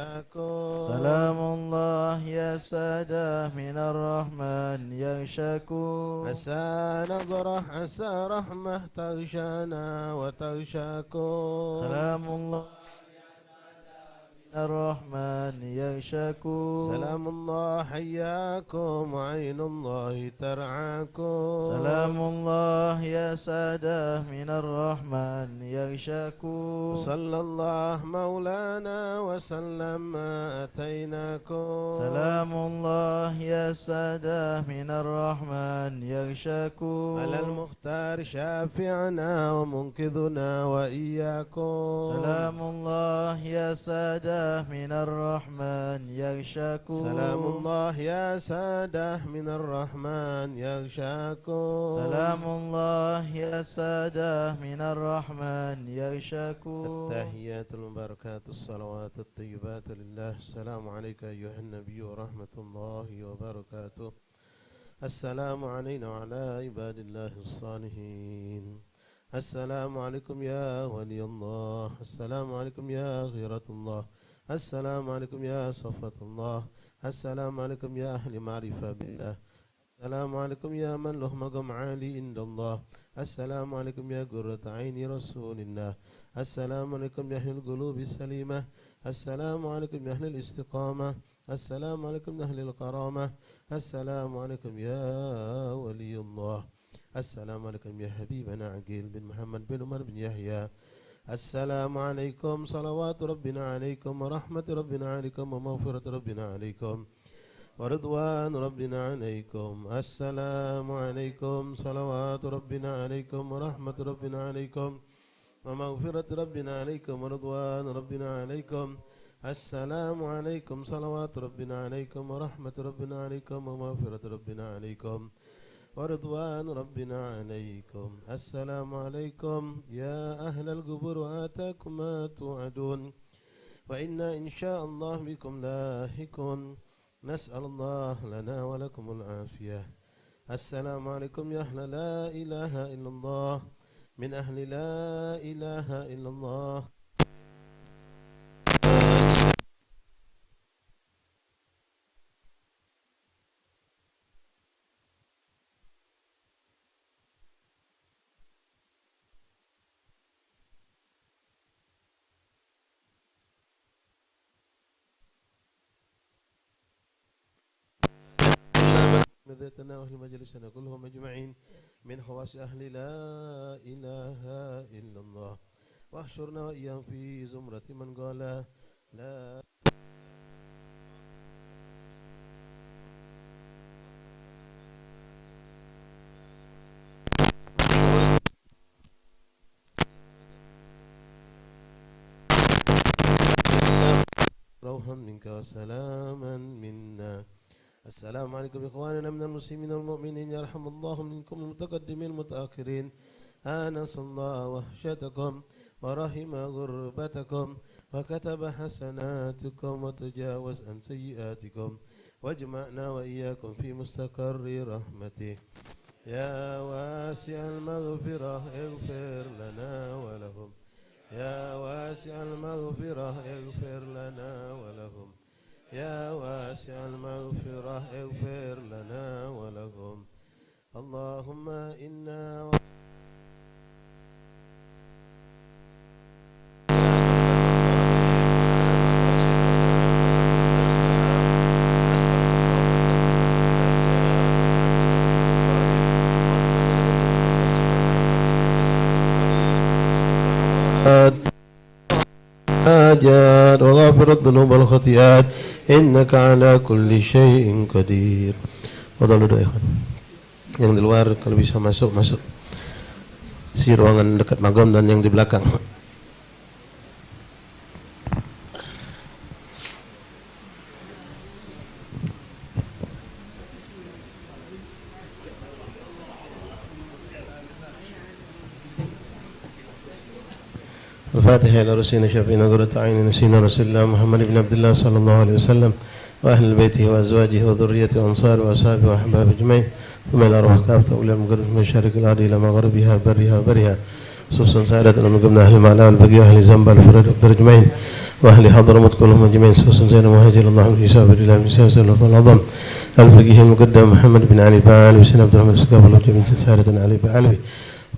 إياكم. سلام الله يا سادة من الرحمن يغشاكم. عسى نظرة عسى رحمة تغشانا وتغشاكم. سلام الله الرحمن يغشاكم. سلام الله حياكم وعين الله ترعاكم. سلام الله يا سادة من الرحمن يغشاكم. صلى الله مولانا وسلم ما أتيناكم. سلام الله يا سادة من الرحمن يغشاكم. على المختار شافعنا ومنقذنا وإياكم. سلام الله يا سادة من الرحمن يغشاكم. سلام الله يا سادة من الرحمن يغشاكم. سلام الله يا سادة من الرحمن يغشاكم. التحيات المباركات الصلوات الطيبات لله. السلام عليك أيها النبي ورحمة الله وبركاته. السلام علينا وعلى عباد الله الصالحين. السلام عليكم يا ولي الله. السلام عليكم يا غيرة الله. السلام عليكم يا صفة الله. السلام عليكم يا أهل معرفة بالله. السلام عليكم يا من له مقام عالي عند الله. السلام عليكم يا قرة عين رسول الله. السلام عليكم يا أهل القلوب السليمة. السلام عليكم يا أهل الاستقامة. السلام عليكم يا أهل الكرامة. السلام عليكم يا ولي الله. السلام عليكم يا حبيبنا عقيل بن محمد بن عمر بن يحيى. السلام عليكم صلوات ربنا عليكم ورحمة ربنا عليكم ومغفرة ربنا عليكم ورضوان ربنا عليكم. السلام عليكم صلوات ربنا عليكم ورحمة ربنا عليكم ومغفرة ربنا عليكم ورضوان ربنا عليكم. السلام عليكم صلوات ربنا عليكم ورحمة ربنا عليكم ومغفرة ربنا عليكم ورضوان ربنا عليكم. السلام عليكم يا أهل القبور وآتاكم ما توعدون وإنا إن شاء الله بكم لاحقون. نسأل الله لنا ولكم العافية. السلام عليكم يا أهل لا إله إلا الله من أهل لا إله إلا الله. مذيتنا وأهل مجلسنا كلهم أجمعين من خواص أهل لا إله إلا الله. واحشرنا وإياهم في زمرة من قال لا. روحا منك وسلاما منا. السلام عليكم إخواننا من المسلمين والمؤمنين. يرحم الله منكم المتقدمين المتأخرين. آنس الله وحشتكم ورحم غربتكم وكتب حسناتكم وتجاوز عن سيئاتكم واجمعنا وإياكم في مستقر رحمته. يا واسع المغفرة اغفر لنا ولهم. يا واسع المغفرة اغفر لنا ولهم. يا واسع المغفرة اغفر لنا ولهم. اللهم إنا وغافر الذنوب والخطيئات إنك على كل شيء قدير. Fadhal doa ikhwan. Yang di luar kalau bisa masuk si ruangan dekat magam dan yang di belakang. الفاتحة إلى رسولنا شفينا قرة عين نسينا رسول الله محمد بن عبد الله صلى الله عليه وسلم وأهل بيته وأزواجه وذريته وأنصاره وأصحابه وأحبابه أجمعين ثم إلى روح كافة أولياء المقرب من مشارق الأرض إلى مغربها برها وبرها خصوصا سائرتنا من قبل أهل معلى والبقية أهل زنبا الفرد أجمعين وأهل حضرموت كلهم أجمعين خصوصا سيدنا مهاجر الله من حساب الله من حساب سيدنا العظم الفقيه المقدم محمد بن علي بعلوي وسيدنا عبد الرحمن السقاف الله جميع سائرتنا علي بعلوي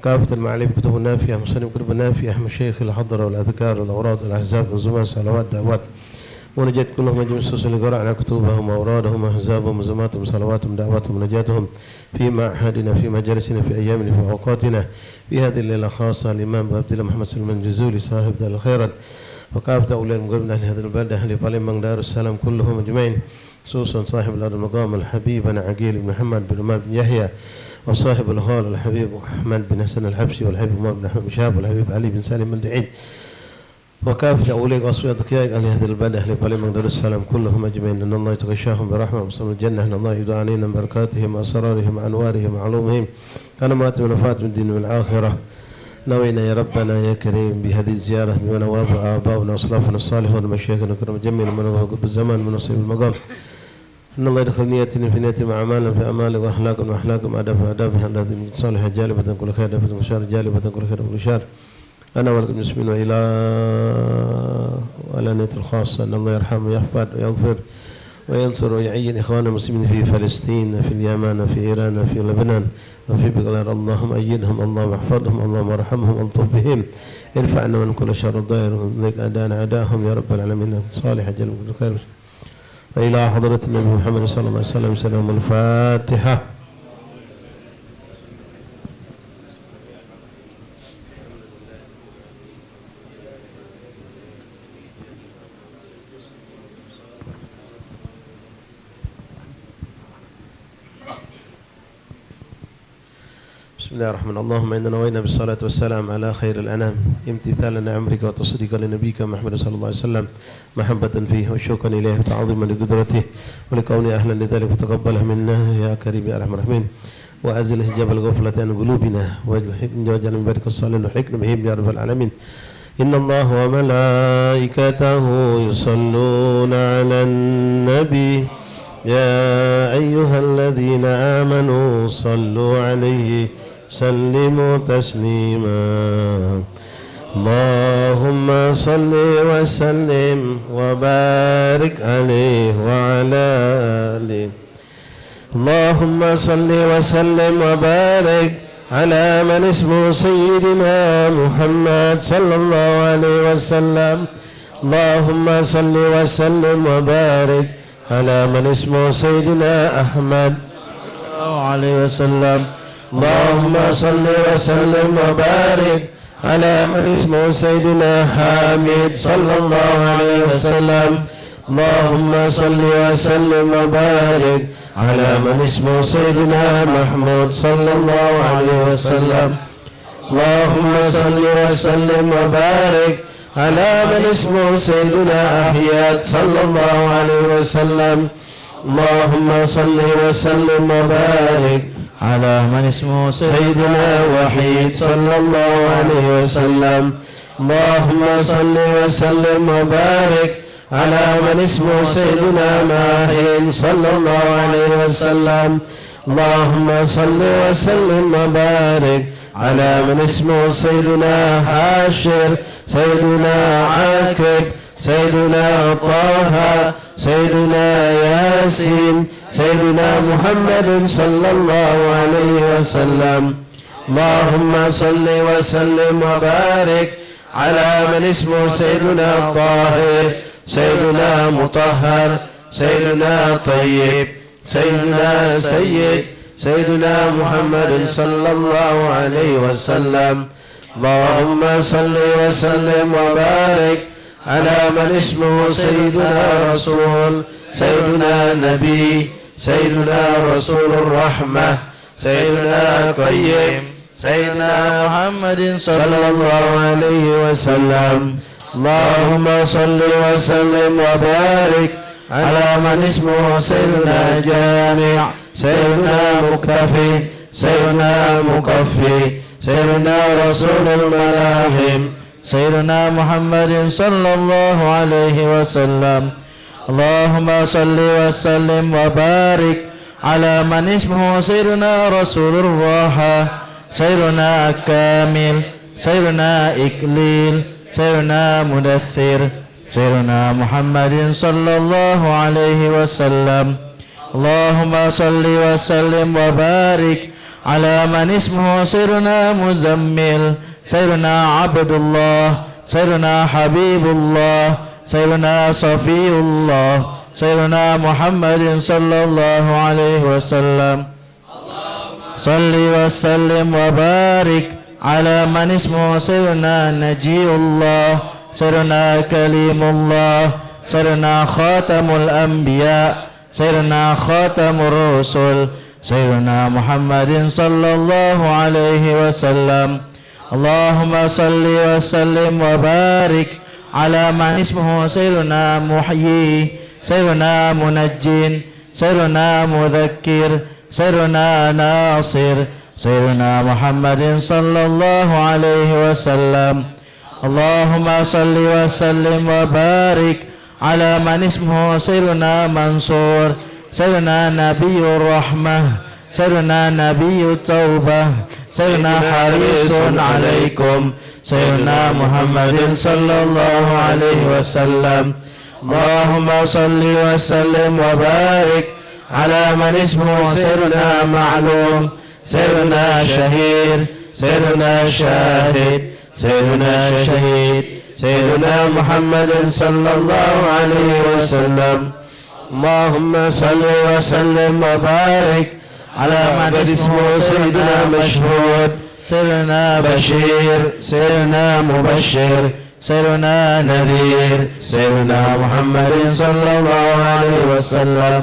كافة المعالم كتب النافية مصنف كتب النافية مشايخ الحضرة والأذكار والأوراد والأحزاب والزمان صلوات دعوات ونجات كلهم أجمع السوس اللي قرأنا كتبهم وأورادهم وأحزابهم وزماتهم صلواتهم دعواتهم ونجاتهم في معهدنا في مجالسنا في أيامنا في أوقاتنا في هذه الليلة خاصة الإمام عبد الله محمد سلمان الجزولي صاحب دار الخيرات وكافة أولياء المقربين أهل هذه البلدة أهل بالمبان دار السلام كلهم أجمعين خصوصا صاحب الأرض المقام الحبيب أنا عقيل بن محمد بن عمر بن يحيى وصاحب الهول الحبيب أحمد بن حسن الحبشي والحبيب عمر بن أحمد بن شهاب والحبيب علي بن سالم الدعيد وكافة أولياء وأصفياء أهل هذه البلدة أهل بالمبان دار السلام كلهم أجمعين أن الله يتغشاهم برحمة وصل الجنة أن الله يدعى علينا بركاتهم وأسرارهم وأنوارهم وعلومهم كلمات من وفاة من الدين والآخرة نوينا يا ربنا يا كريم بهذه الزيارة بمنواب آباؤنا وأصلافنا الصالحون ومشايخنا الكرام جميعا من وقف الزمان من نصيب المقام إن الله يدخل نيتنا في نيتي مع أعمالنا في أعمالك وأخلاق وأحلاق آداب وآدابها الذي صالحة جالبة كل خير دافة وشار جالبة كل خير وكل شر أنا ولكم المسلمين وإلى نية الخاصة أن الله يرحم ويحفظ ويغفر وينصر ويعين إخواننا المسلمين في فلسطين في اليمن في إيران في لبنان وفي بغداد اللهم أيدهم اللهم احفظهم اللهم ارحمهم الطف بهم ارفع عنا من كل شر الضير وذلك أدانا أعداءهم يا رب العالمين صالح جل خير وإلى حضرة النبي محمد صلى الله عليه وسلم سلام الفاتحة. بسم الله الرحمن الرحيم. اللهم إنا نوينا بالصلاة والسلام على خير الأنام امتثالا لأمرك وتصديقا لنبيك محمد صلى الله عليه وسلم محبة فيه وشوقا إليه وتعظيما لقدرته ولكونه أهلا لذلك فتقبله منا يا كريم يا أرحم الراحمين وأزل حجاب الغفلة عن قلوبنا واجعل من بارك الصالحين وحكم بهم يا رب العالمين. إن الله وملائكته يصلون على النبي يا أيها الذين آمنوا صلوا عليه سلموا تسليما. اللهم صل وسلم وبارك عليه وعلى آله. اللهم صل وسلم وبارك على من اسمه سيدنا محمد صلى الله عليه وسلم. اللهم صل وسلم وبارك على من اسمه سيدنا أحمد صلى الله عليه وسلم. اللهم صل وسلم وبارك على من اسمه سيدنا حامد صلى الله عليه وسلم. اللهم صل وسلم وبارك على من اسمه سيدنا محمود صلى الله عليه وسلم. اللهم صل وسلم وبارك على من اسمه سيدنا أحياد صلى الله عليه وسلم. اللهم صل وسلم وبارك على من اسمه سيدنا وحيد صلى الله عليه وسلم. اللهم صل وسلم وبارك على من اسمه سيدنا ماهين صلى الله عليه وسلم. اللهم صل وسلم وبارك على من اسمه سيدنا حاشر سيدنا عاقب سيدنا طه سيدنا ياسين سيدنا محمد صلى الله عليه وسلم. اللهم صل وسلم وبارك على من اسمه سيدنا طاهر سيدنا مطهر سيدنا طيب سيدنا سيد سيدنا محمد صلى الله عليه وسلم. اللهم صل وسلم وبارك على من اسمه سيدنا رسول سيدنا نبي سيدنا رسول الرحمة سيدنا قيم سيدنا محمد صلى الله عليه وسلم. اللهم صل وسلم وبارك على من اسمه سيدنا جامع سيدنا مكتفي سيدنا مكفي سيدنا رسول الملاهم سيدنا محمد صلى الله عليه وسلم. اللهم صل وسلم وبارك على من اسمه سيدنا رسول الراحة سيدنا كامل سيدنا إكليل سيدنا مدثر سيدنا محمد صلى الله عليه وسلم. اللهم صل وسلم وبارك على من اسمه سيدنا مزمل سيدنا عبد الله سيدنا حبيب الله سيدنا صفي الله سيدنا محمد صلى الله عليه وسلم. صل وسلم وبارك على من اسمه سيدنا نجي الله سيدنا كليم الله سيدنا خاتم الأنبياء سيدنا خاتم الرسل سيدنا محمد صلى الله عليه وسلم. اللهم صل وسلم وبارك على من اسمه سيدنا محيي سيدنا منجين سيدنا مذكر سيدنا ناصر سيدنا محمد صلى الله عليه وسلم. اللهم صل وسلم وبارك على من اسمه سيدنا منصور سيدنا نبي الرحمة سيدنا نبي التوبة سيدنا حريص عليكم سيدنا محمد صلى الله عليه وسلم. اللهم صل وسلم وبارك على من اسمه سيدنا معلوم سيدنا شهير سيدنا شاهد سيدنا شهيد سيدنا محمد صلى الله عليه وسلم. اللهم صل وسلم وبارك على من اسمه سيدنا مشهود سيدنا بشير سيدنا مبشر سيدنا نذير سيدنا محمد صلى الله عليه وسلم.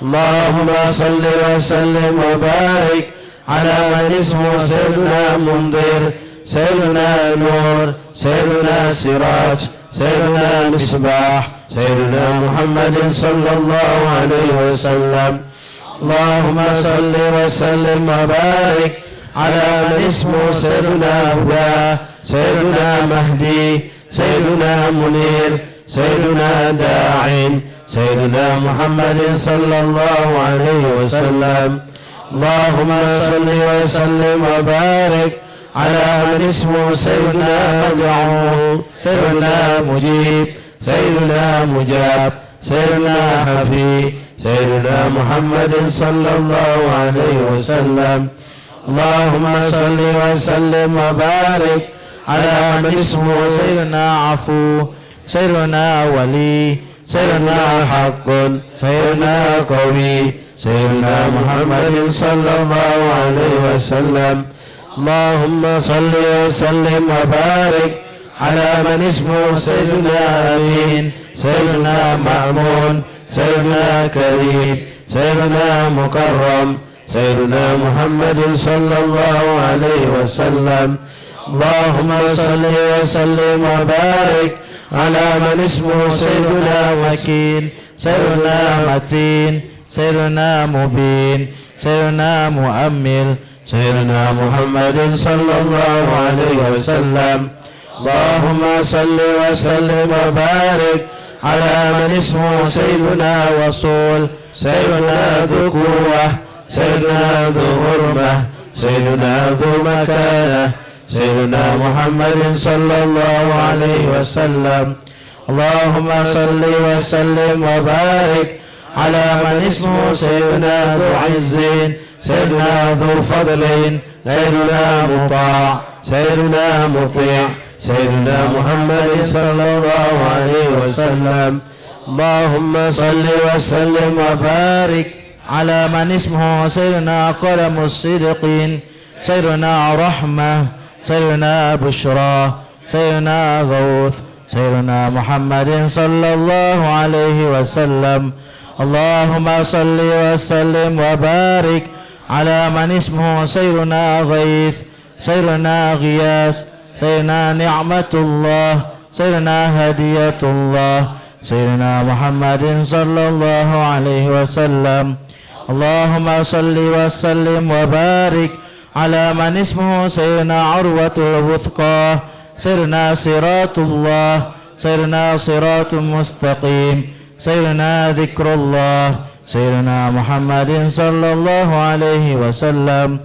اللهم صل وسلم وبارك على من اسمه سيدنا منذر سيدنا نور سيدنا سراج سيدنا مصباح سيدنا محمد صلى الله عليه وسلم. اللهم صل وسلم وبارك على من اسمه سيدنا هدى سيدنا مهدي سيدنا منير سيدنا داعٍ سيدنا محمد صلى الله عليه وسلم. اللهم صل وسلم وبارك على من اسمه سيدنا مدعو سيدنا مجيب سيدنا مجاب سيدنا حفي سيدنا محمد صلى الله عليه وسلم. اللهم صل وسلم وبارك على من اسمه سيدنا عفو سيدنا ولي سيدنا حق سيدنا قوي سيدنا محمد صلى الله عليه وسلم. اللهم صل وسلم وبارك على من اسمه سيدنا أمين سيدنا مأمون سيدنا كريم سيدنا مكرم سيدنا محمد صلى الله عليه وسلم. اللهم صل وسلم وبارك على من اسمه سيدنا مكين سيدنا متين سيدنا مبين سيدنا مؤمل سيدنا محمد صلى الله عليه وسلم. اللهم صل وسلم وبارك على من اسمه سيدنا وصول سيدنا ذو قوة سيدنا ذو حرمة سيدنا ذو مكانة سيدنا محمد صلى الله عليه وسلم. اللهم صل وسلم وبارك على من اسمه سيدنا ذو عز سيدنا ذو فضل سيدنا مطاع سيدنا مطيع سيدنا محمد صلى الله عليه وسلم. اللهم صل وسلم وبارك على من اسمه سيدنا قلم الصديقين سيدنا رحمة سيدنا بشرى سيدنا غوث سيدنا محمد صلى الله عليه وسلم. اللهم صل وسلم وبارك على من اسمه سيدنا غيث سيدنا غياث سيدنا نعمة الله سيدنا هدية الله سيدنا محمد صلى الله عليه وسلم. اللهم صل وسلم وبارك على من اسمه سيدنا عروة الوثقى سيدنا صراط الله سيدنا صراط مستقيم سيدنا ذكر الله سيدنا محمد صلى الله عليه وسلم.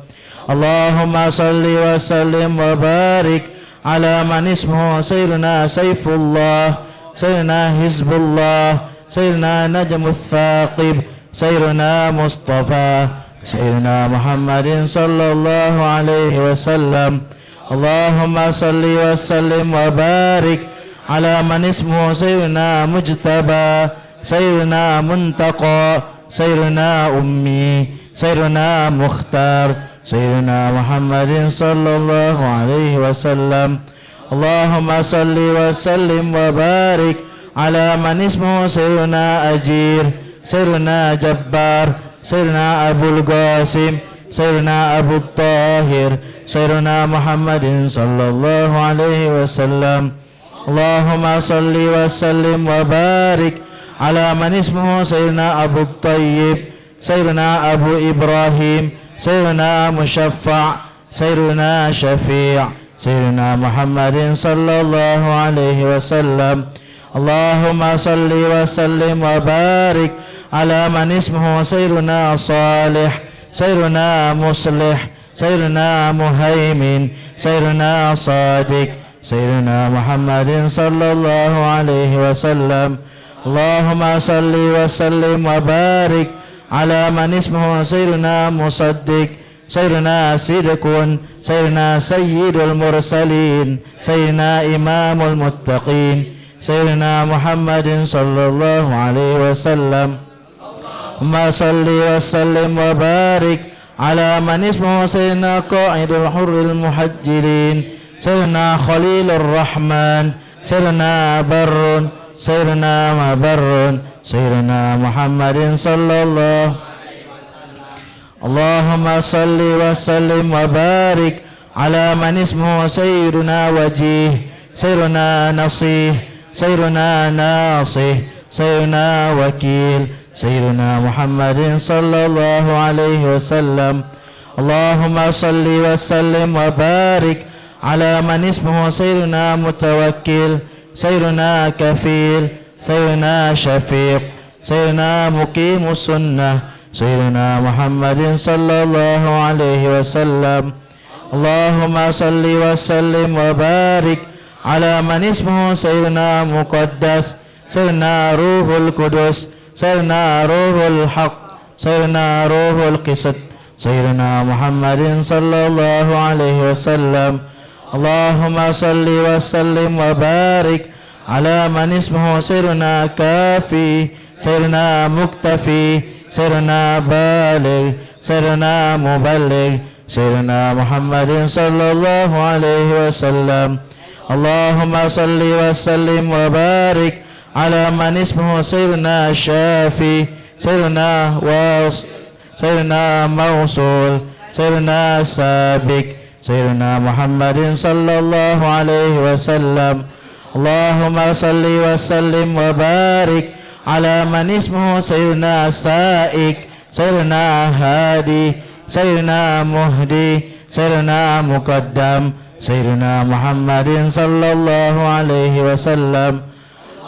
اللهم صل وسلم وبارك على من اسمه سيدنا سيف الله سيدنا حزب الله سيدنا نجم الثاقب سيدنا مصطفى سيدنا محمد صلى الله عليه وسلم اللهم صل وسلم وبارك على من اسمه سيدنا مجتبى سيدنا منتقى سيدنا أمي سيدنا مختار سيدنا محمد صلى الله عليه وسلم اللهم صل وسلم وبارك على من اسمه سيدنا أجير سيدنا جبار سيدنا أبو القاسم سيدنا أبو الطاهر سيدنا محمد صلى الله عليه وسلم اللهم صل وسلم وبارك على من اسمه سيدنا أبو الطيب سيدنا أبو إبراهيم سيدنا مشفع سيدنا شفيع سيدنا محمد صلى الله عليه وسلم اللهم صل وسلم وبارك على من اسمه سيدنا صالح سيدنا مصلح سيدنا مهيمن سيدنا صادق سيدنا محمد صلى الله عليه وسلم اللهم صل وسلم وبارك على من اسمه سيدنا مصدق سيدنا صدق سيدنا سيد المرسلين سيدنا إمام المتقين سيدنا محمد صلى الله عليه وسلم اللهم صل وسلم وبارك على من اسمه سيدنا قائد الحر المحجلين سيدنا خليل الرحمن سيدنا بر سيدنا مبر سيدنا محمد صلى الله عليه وسلم اللهم صل وسلم وبارك على من اسمه سيدنا وجيه سيدنا نصيح سيدنا ناصح سيدنا وكيل سيدنا محمد صلى الله عليه وسلم اللهم صل وسلم وبارك على من اسمه سيدنا متوكل سيدنا كفيل سيدنا شفيق سيدنا مقيم السنة سيدنا محمد صلى الله عليه وسلم اللهم صل وسلم وبارك على من اسمه سيدنا مقدس سيدنا روح القدس سيدنا روح الحق سيدنا روح القسط سيدنا محمد صلى الله عليه وسلم اللهم صل وسلم وبارك على من اسمه سيدنا كافي سيدنا مكتفي سيدنا بالغ سيدنا مبلغ سيدنا محمد صلى الله عليه وسلم اللهم صل وسلم وبارك على من اسمه سيدنا شافي سيدنا واصل سيدنا موصول سيدنا سابق سيدنا محمد صلى الله عليه وسلم اللهم صل وسلم وبارك على من اسمه سيدنا سائق سيدنا هادي سيدنا مهدي سيدنا مقدم سيدنا محمد صلى الله عليه وسلم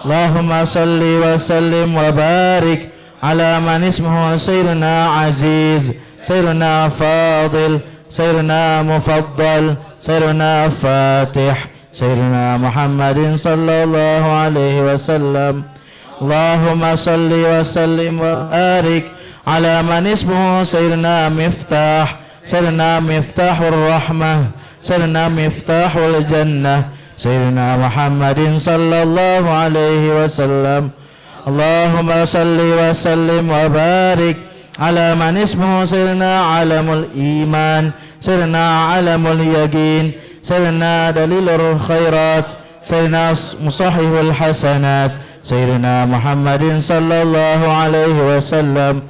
اللهم صل وسلم وبارك على من اسمه سيدنا عزيز سيدنا فاضل سيدنا مفضل سيدنا فاتح سيدنا محمد صلى الله عليه وسلم اللهم صل وسلم وبارك على من اسمه سيدنا مفتاح سيدنا مفتاح الرحمة سيدنا مفتاح الجنة سيدنا محمد صلى الله عليه وسلم اللهم صل وسلم وبارك على من اسمه سيدنا علم الإيمان سيدنا علم اليقين سيدنا دليل الخيرات سيدنا مصحح الحسنات سيدنا محمد صلى الله عليه وسلم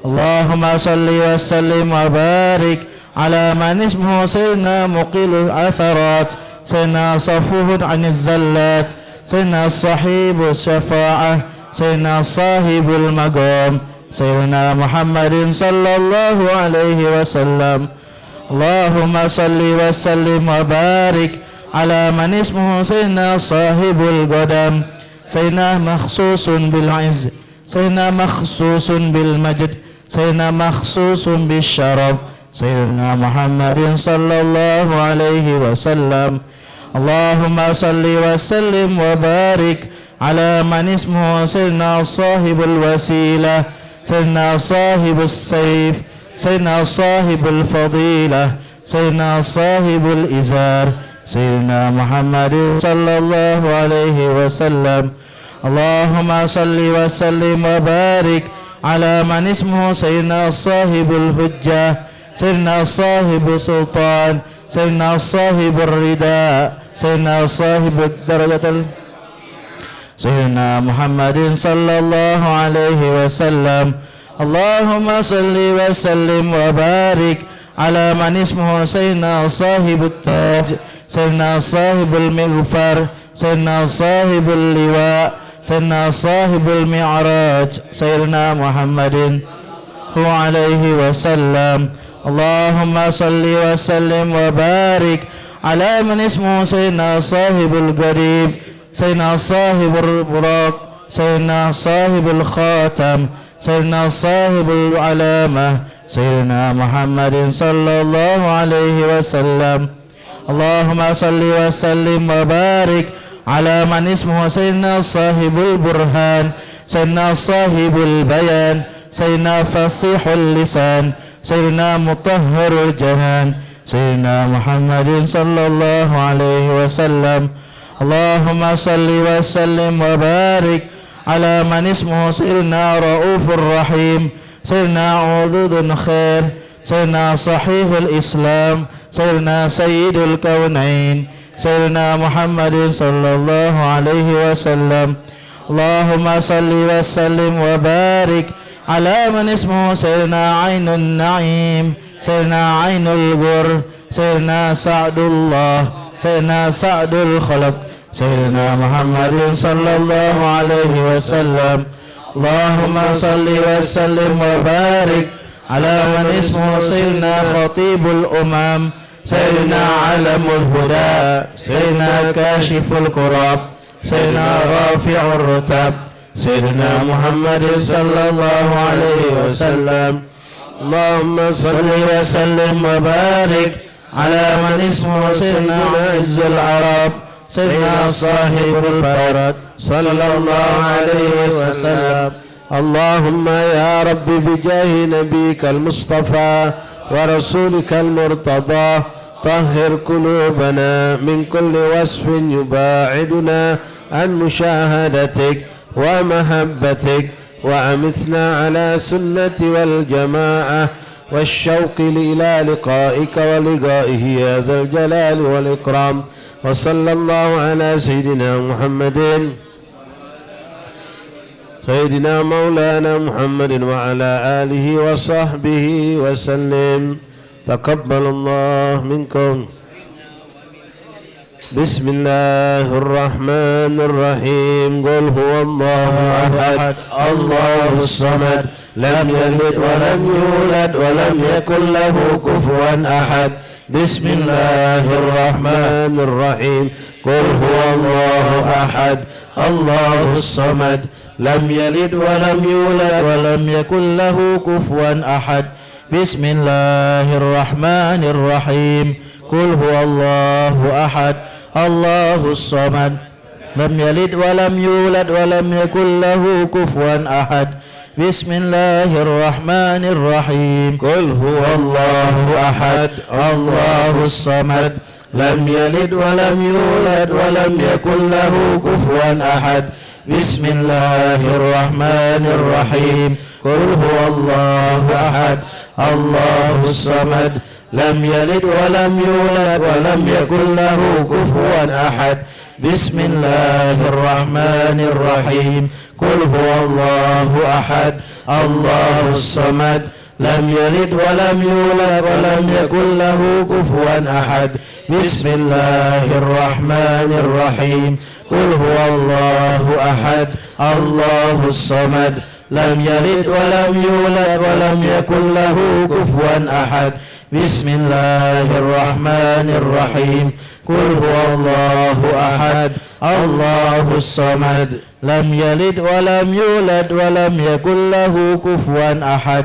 اللهم صل وسلم وبارك على من اسمه سيدنا مقيل الأثرات سيدنا صفوه عن الزلات سيدنا صاحب الشفاعة سيدنا صاحب المقام سيدنا محمد صلى الله عليه وسلم اللهم صل وسلم وبارك على من اسمه سيدنا صاحب القدم سيدنا مخصوص بالعز سيدنا مخصوص بالمجد سيدنا مخصوص بالشرف سيدنا محمد صلى الله عليه وسلم اللهم صل وسلم وبارك على من اسمه سيدنا صاحب الوسيلة سيدنا صاحب السيف سيدنا صاحب الفضيلة سيدنا صاحب الإزار سيدنا محمد صلى الله عليه وسلم اللهم صل وسلم وبارك على من اسمه سيدنا صاحب الحجة سيدنا صاحب السلطان سيدنا صاحب الرداء سيدنا صاحب الدرجة سيدنا محمد صلى الله عليه وسلم اللهم صل وسلم وبارك على من اسمه سيدنا صاحب التاج سيدنا صاحب المغفر سيدنا صاحب اللواء سيدنا صاحب المعراج سيدنا محمد هو عليه وسلم اللهم صل وسلم وبارك على من اسمه سيدنا صاحب القريب سيدنا صاحب البراق سيدنا صاحب الخاتم سيدنا صاحب العلامة سيدنا محمد صلى الله عليه وسلم اللهم صل وسلم وبارك على من اسمه سيدنا صاحب البرهان سيدنا صاحب البيان سيدنا فصيح اللسان سيدنا مطهر الجنان سيدنا محمد صلى الله عليه وسلم اللهم صل وسلم وبارك على من اسمه سيدنا رؤوف الرحيم سيدنا عضد الخير سيدنا صحيح الإسلام سيدنا سيد الكونين سيدنا محمد صلى الله عليه وسلم اللهم صل وسلم وبارك على من اسمه سيدنا عين النعيم سيدنا عين الغر سيدنا سعد الله سيدنا سعد الخلق سيدنا محمد صلى الله عليه وسلم اللهم صل وسلم وبارك على من اسمه سيدنا خطيب الأمم سيدنا علم الهدى سيدنا كاشف الكرب سيدنا رافع الرتب سيدنا محمد صلى الله عليه وسلم اللهم صل وسلم وبارك على من اسمه سيدنا عز العرب سيدنا صاحب الفرد صلى الله عليه وسلم اللهم يا رب بجاه نبيك المصطفى ورسولك المرتضى طهر قلوبنا من كل وصف يباعدنا عن مشاهدتك ومحبتك وأمتنا على سنة والجماعة والشوق إلى لقائك ولقائه يا ذا الجلال والإكرام وصلى الله على سيدنا محمد سيدنا مولانا محمد وعلى آله وصحبه وسلم تقبل الله منكم بسم الله الرحمن الرحيم قل هو الله أحد الله الصمد لم يلد ولم يولد ولم يكن له كفوا أحد بسم الله الرحمن الرحيم قل هو الله أحد الله الصمد لم يلد ولم يولد ولم يكن له كفوا أحد بسم الله الرحمن الرحيم قل هو الله أحد الله الصمد لم يلد ولم يولد ولم يكن له كفوا أحد بسم الله الرحمن الرحيم قل هو الله أحد الله الصمد لم يلد ولم يولد ولم يكن له كفوا أحد بسم الله الرحمن الرحيم قل هو الله أحد الله الصمد لم يلد ولم يولد ولم يكن له كفوا أحد بسم الله الرحمن الرحيم قل هو الله أحد الله الصمد لم يلد ولم يولد ولم يكن له كفوا أحد بسم الله الرحمن الرحيم قل هو الله أحد الله الصمد لم يلد ولم يولد ولم يكن له كفوا أحد بسم الله الرحمن الرحيم قل هو الله أحد الله الصمد لم يلد ولم يولد ولم يكن له كفوا أحد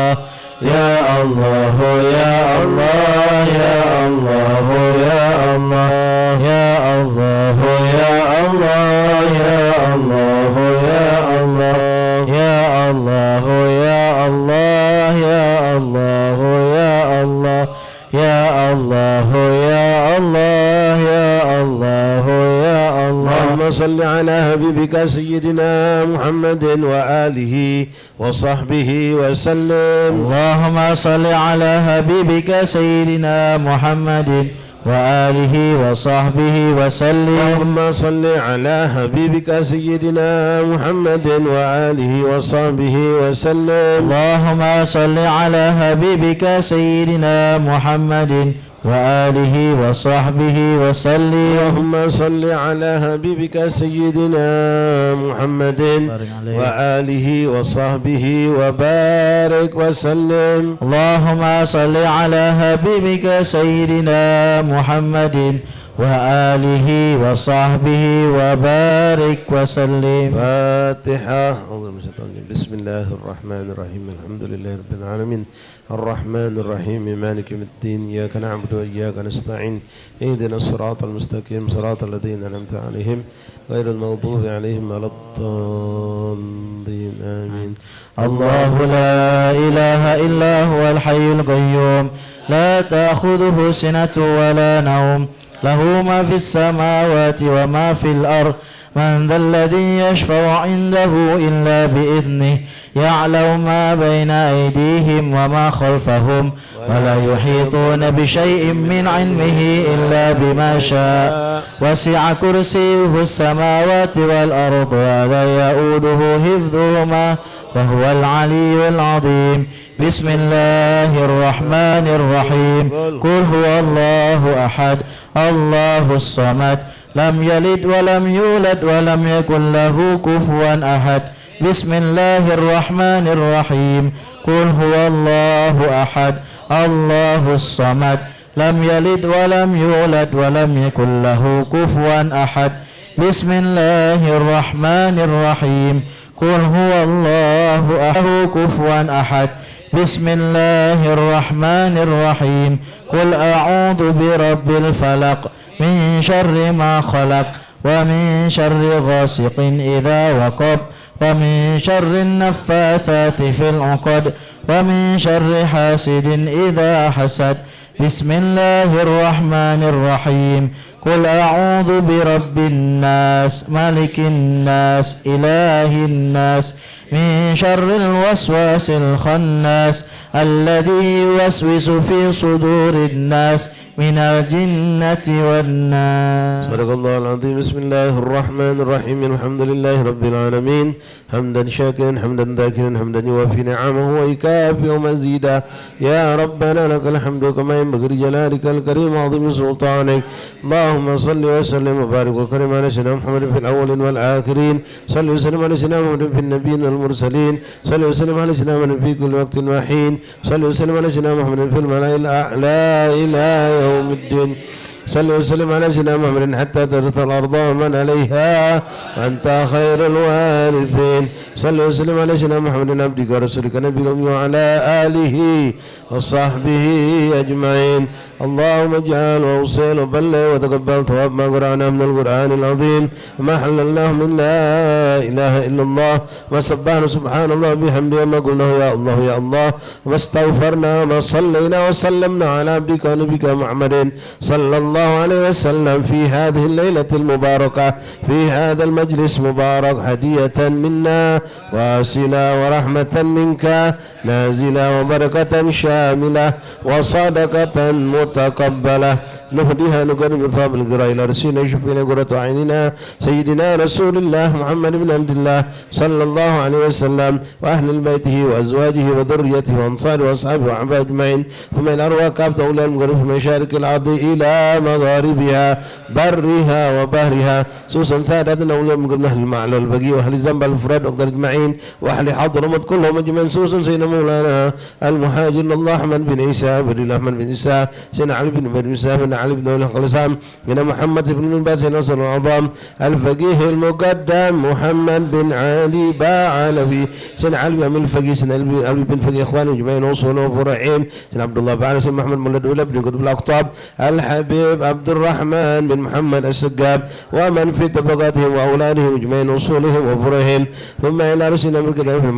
الله يا الله يا الله يا الله يا الله يا الله يا الله يا الله يا الله يا الله يا الله. اللهم صل على حبيبك سيدنا محمد وآله وصحبه وسلم. اللهم صل على حبيبك سيدنا محمد وآله وصحبه وسلم. اللهم صل على حبيبك سيدنا محمد وآله وصحبه وسلم. اللهم صل على حبيبك سيدنا محمد وآله وصحبه وسلم. اللهم صل على حبيبك سيدنا محمد وآله وصحبه وبارك وسلم. اللهم صل على حبيبك سيدنا محمد وآله وصحبه وبارك وسلم. فاتحة. بسم الله الرحمن الرحيم. الحمد لله رب العالمين الرحمن الرحيم مالك يوم الدين. إياك نعبد وإياك نستعين. اهدنا الصراط المستقيم صراط الذين أنعمت عليهم غير المغضوب عليهم ولا الضالين آمين. الله لا إله إلا هو الحي القيوم لا تأخذه سنة ولا نوم له ما في السماوات وما في الأرض. من ذا الذي يشفع عنده إلا بإذنه يعلم ما بين أيديهم وما خلفهم ولا يحيطون بشيء من علمه إلا بما شاء. وسع كرسيه السماوات والأرض ولا يؤوده حفظهما وهو العلي العظيم. بسم الله الرحمن الرحيم. قل هو الله أحد الله الصمد لم يلد ولم يولد ولم يكن له كفوا أحد. بسم الله الرحمن الرحيم. قل هو الله أحد الله الصمد لم يلد ولم يولد ولم يكن له كفوا أحد. بسم الله الرحمن الرحيم. قل هو الله أحد كفوا أحد. بسم الله الرحمن الرحيم. قل أعوذ برب الفلق من شر ما خلق ومن شر غاسق إذا وقب ومن شر النفاثات في العقد ومن شر حاسد إذا حسد. بسم الله الرحمن الرحيم. قل أعوذ برب الناس ملك الناس إله الناس من شر الوسواس الخناس الذي يوسوس في صدور الناس من الجنة والناس. صدق الله العظيم. بسم الله الرحمن الرحيم. الحمد لله رب العالمين حمدا شاكرا حمدا ذاكرا حمدا يوافي نعمه ويكافئ مزيدا. يا ربنا لك الحمد كما ينبغي لجلالك الكريم وعظيم سلطانك. اللهم صل وسلم وبارك وكرم على سيدنا محمد في الأولين والآخرين. صل وسلم على سيدنا محمد في النبيين والمرسلين. صل وسلم على سيدنا محمد في كل وقت وحين. صل وسلم على سيدنا محمد في الملائكة الأعلى إلى يوم الدين. صل وسلم على سيدنا محمد حتى ترث الأرض ومن عليها وأنت خير الوارثين. صل وسلم على سيدنا محمد عبدك ورسولك نبي الأمي وعلى آله وصحبه أجمعين. اللهم اجعل ووصل وبلغ وتقبل ثواب ما قرأنا من القرآن العظيم وما حللناه من لا إله إلا الله وسبحنا سبحان الله بحمده ما قلناه يا الله يا الله واستغفرنا ما صلينا وسلمنا على عبدك ونبيك محمد صلى الله عليه وسلم في هذه الليلة المباركة في هذا المجلس مبارك هدية منا واسلة ورحمة منك نازلة وبركة شاملة وصدقة متقبلة نهديها نقدم ثواب القراء إلى رسولنا يشفينا قرة عيننا سيدنا رسول الله محمد بن عبد الله صلى الله عليه وسلم وأهل بيته وأزواجه وذريته وأنصاره وأصحابه وأحبابه أجمعين ثم إلى أرواح كافة أولياء المغرب في مشارق الأرض إلى مغاربها برها وبحرها خصوصا سادتنا أولياء المغرب أهل المعلى والبقيع وأهل الزنبل الفراد أقدر أجمعين وأهل حضرموت كلهم أجمعين خصوصا سيدنا مولانا المهاجر الله أحمد بن عيسى بن أحمد بن عيسى سيدنا علي بن بن عيسى بن علي بن القلسام بن محمد بن الباز نصر العظام الفقيه المقدم محمد بن علي باعلوي سن علوي من الفقيه سن علي بن فقيه إخوان أجمعين وصول وفرعين سن عبد الله بعلي سن محمد مولد أولى بن قطب الأقطاب الحبيب عبد الرحمن بن محمد السقاب ومن في طبقاتهم وأولادهم أجمعين وصولهم وفرعهم ثم إلى رسول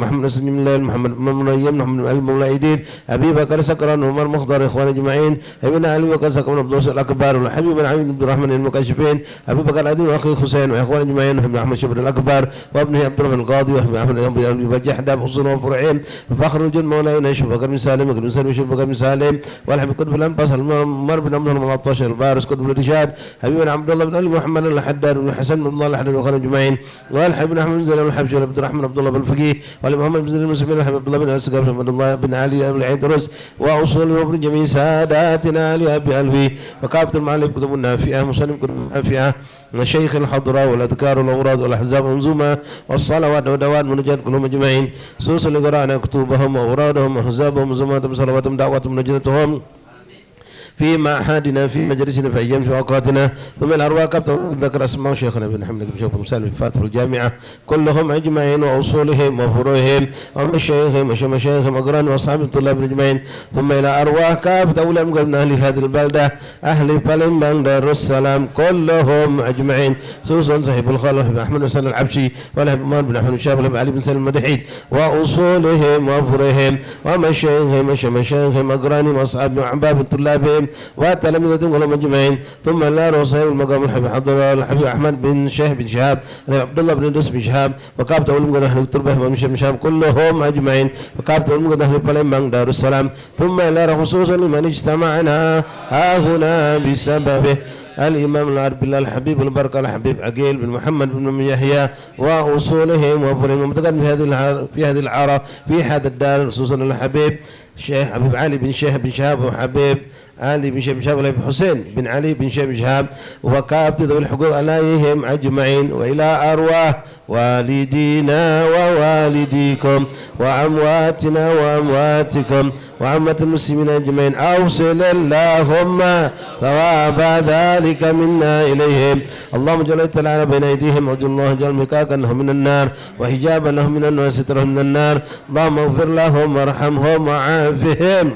محمد سن محمد مريم محمد المولائدين أبي بكر سكران عمر مخضر إخوان أجمعين ابن علي بكر سكران عبد الله الأكبر والحبيب بن عبد الرحمن المكشفين أبي بكر عدي وأخي حسين وإخوان أجمعين وابن أحمد شبر الأكبر وابنه عبد الرحمن القاضي وابن أحمد أبي جحدة أصول وفرعين فخر الجن مولانا شوف بكر بن سالم بن سالم شوف بكر بن سالم والحبيب قطب الأنباس عمر بن عبد الملطش الفارس قطب الرشاد حبيبنا عبد الله بن علي محمد الحداد بن حسن بن الله الحداد وإخوان أجمعين والحبيب بن أحمد بن زين والحبيب عبد الرحمن عبد الله بن الفقيه والمحمد بن زين المسلمين والحبيب عبد الله بن السقاف محمد الله بن علي بن العيدروس وأصول وابن جميع ساداتنا لأبي ألوي وكابة المعلم كتب النافئة مصنف كتب النافئة الشيخ الحضرة والأذكار والأوراد والأحزاب والأنظمة والصلوات والدوات منجات كلهم أجمعين سوس لقراءنا كتبهم وأورادهم وأحزابهم وزماتهم صلواتهم دعواتهم نجنتهم في معهدنا في مجلسنا في أيام في أوقاتنا ثم الأرواح كابتن ذكر أسماء شيخنا بن حمد بن شوف مسالم في فاتح الجامعة كلهم أجمعين وأصولهم وفروعهم ومشايخهم ومشايخهم أقران وأصحاب الطلاب أجمعين ثم إلى أرواح كابتن أولى من أهل هذه البلدة أهل بالمبان دار السلام كلهم أجمعين خصوصا صاحب الخالق أحمد حسن العبشي والأحمد بن أحمد الشاب علي بن سالم المدحيد وأصولهم وفروعهم ومشايخهم ومشايخهم أقرانهم وأصحاب أحباب طلابهم وتلاميذهم كلهم أجمعين ثم لا رصيب المقام الحبيب عبد الله الحبيب أحمد بن شيخ بن شهاب عبد الله بن إدريس بن شهاب وكابت أولم قد أهل التربة بن شهاب كلهم أجمعين وكابت أولم قد أهل بالمبان دار السلام ثم إلى خصوصا لمن اجتمعنا ها هنا بسببه الإمام العرب بالله الحبيب البركة الحبيب عقيل بن محمد بن يحيى وأصولهم وفرهم متقدم في هذه العارة في هذا الدار خصوصا الحبيب الشيخ حبيب علي بن شيخ بن شهاب وحبيب علي بن شيخ بن شهاب بن حسين بن علي بن شيخ بن شهاب وكافة ذوي الحقوق عليهم أجمعين وإلى أرواح والدينا ووالديكم وأمواتنا وأمواتكم وعامة المسلمين أجمعين أوصل اللهم ثواب ذلك منا إليهم اللهم جل وعلا بين أيديهم عبد الله جل مكاكا أنهم من النار وحجابا لهم من النار وسترهم من النار اللهم اغفر لهم وارحمهم وعافهم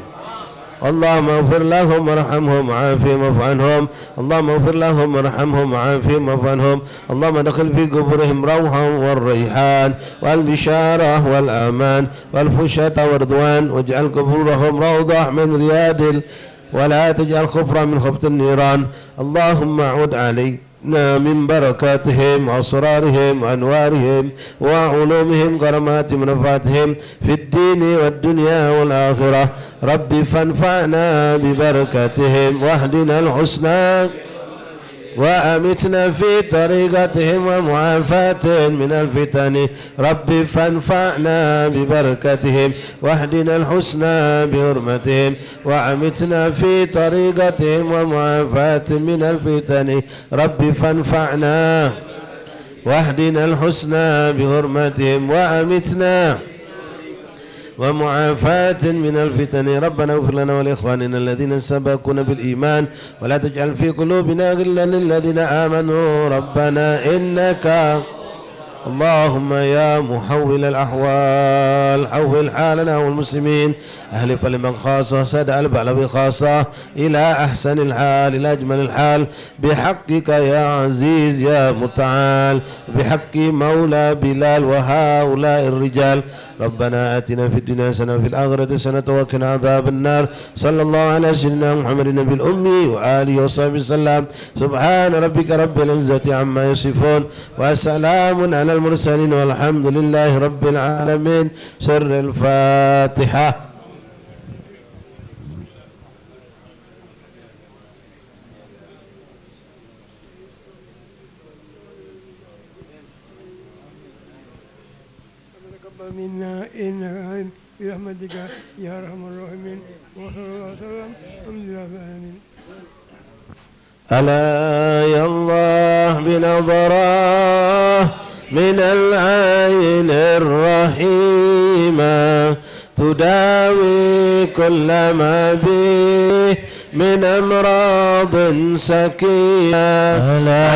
اللهم اغفر لهم وارحمهم وعافهم واعف عنهم اللهم اغفر لهم وارحمهم وعافهم واعف عنهم اللهم ادخل في قبورهم روحا والريحان والبشارة والأمان والفشاة والرضوان واجعل قبورهم روضة من رياض ولا تجعل خفرا من خفة النيران اللهم عد علينا من بركاتهم وأسرارهم وأنوارهم وعلومهم كرامات منفاتهم في الدين والدنيا والآخرة رب فانفعنا ببركاتهم واهدنا الحسنى وأمتنا في طريقتهم ومعافاة من الفتن رب فانفعنا ببركتهم واهدنا الحسنى بحرمتهم وأمتنا في طريقتهم ومعافاة من الفتن رب فانفعنا واهدنا الحسنى بحرمتهم وأمتنا ومعافاة من الفتن ربنا اغفر لنا ولإخواننا الذين سبقونا بالإيمان ولا تجعل في قلوبنا غلا للذين آمنوا ربنا إنك اللهم يا محول الأحوال حول حالنا والمسلمين أهل بالمبان خاصة سادة البعلوي خاصة إلى أحسن الحال إلى أجمل الحال بحقك يا عزيز يا متعال بحق مولى بلال وهؤلاء الرجال ربنا آتنا في الدنيا حسنة وفي الآخرة حسنة وقنا عذاب النار صلى الله على سيدنا محمد النبي الأمي وآله وصحبه وسلم سبحان ربك رب العزة عما يصفون وسلام على المرسلين والحمد لله رب العالمين سر الفاتحة. منا إنك برحمتك يا أرحم الراحمين وصلى الله وسلم الحمد لله رب العالمين. ألا يا الله بنظرة من العين الرحيمة تداوي كل ما به من أمراض سكينة ألا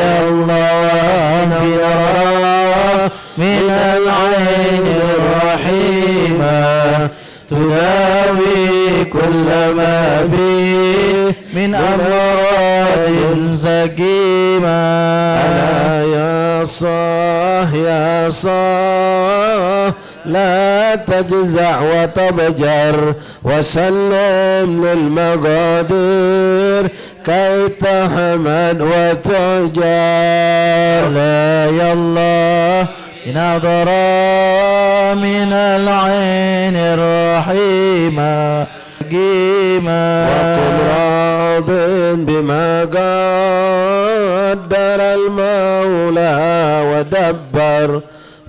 يا الله بنظرة من العين الرحيمة تداوي كل ما به من أمراض سقيمة. ألا يا صاح يا صاح لا تجزع وتضجر وسلم للمقادير كي تحمد وتجار. لا يا الله نظرة من العين الرحيمة قيمة وكن راض بما قدر المولى ودبر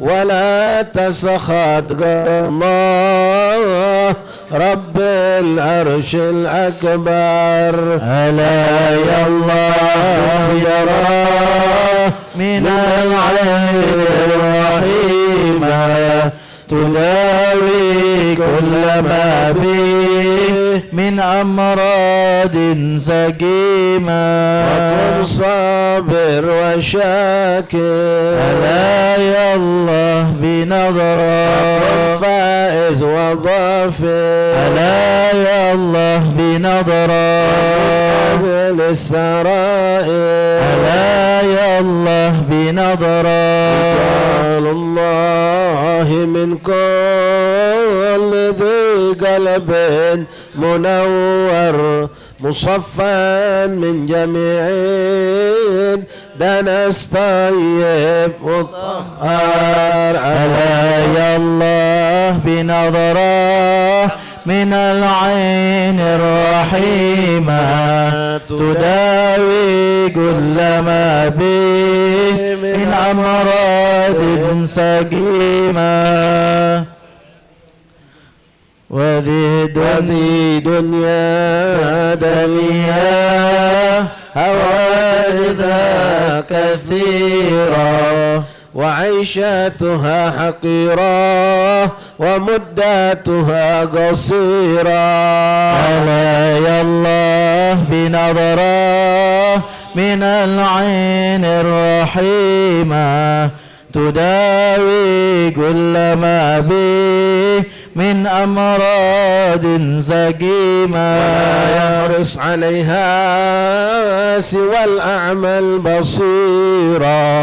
ولا تسخط الله رب العرش الأكبر. ألا يا الله يرى من العين الرحيمة تداوي كل ما به من أمراض سقيمة. وكن صابر وشاكر ألا يا الله بنظرة وكن فائز وظافر ألا يا الله بنظرة أهل السرائر ألا يا الله بنظرة قال الله من كل ذي قلب منور مصفى من جميع دنس طيب مطهر. ألا يا الله بنظرة من العين الرحيمة تداوي كل ما به من أمراض سقيمة. وذي دنيا دنيا حوادثها كثيرة وعيشتها حقيرة ومدتها قصيرة. ألا يا الله بنظرة من العين الرحيمة تداوي كل ما به من أمراض سقيمة. ولا يحرص عليها سوى الأعمى البصيرة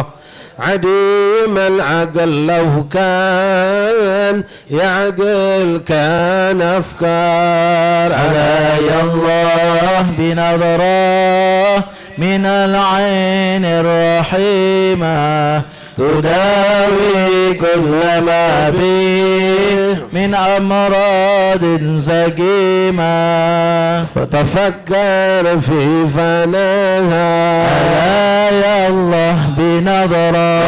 عديم العقل لو كان يعقل كان أفكار. ألا يا الله بنظرة من العين الرحيمة تداوي كل ما به من أمراض سقيمة. فتفكر في فناها ألا يا الله بنظرة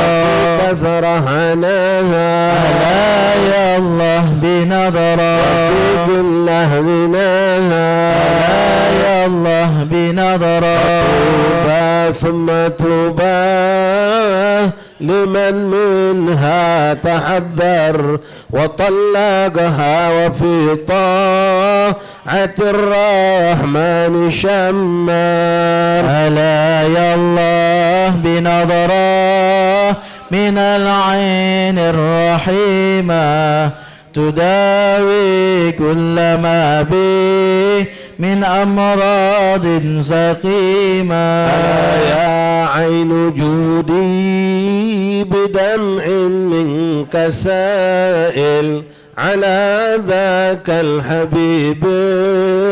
كثر هناها ألا يا الله بنظرة في كل غناها ألا يا الله بنظرة توبى ثم توبى لمن منها تحذر وطلقها وفي طاعة الرحمن شمر. ألا يا الله بنظرة من العين الرحيمة تداوي كل ما به من أمراض سقيمة. يا عين جودي بدمع منك سائل على ذاك الحبيب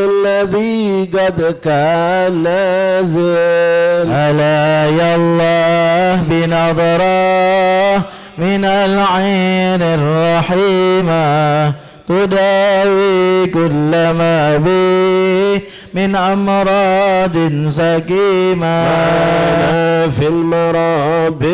الذي قد كان نازل. ألا يا الله بنظرة من العين الرحيمة تداوي كل ما به من أمراض سقيمة. في المرابي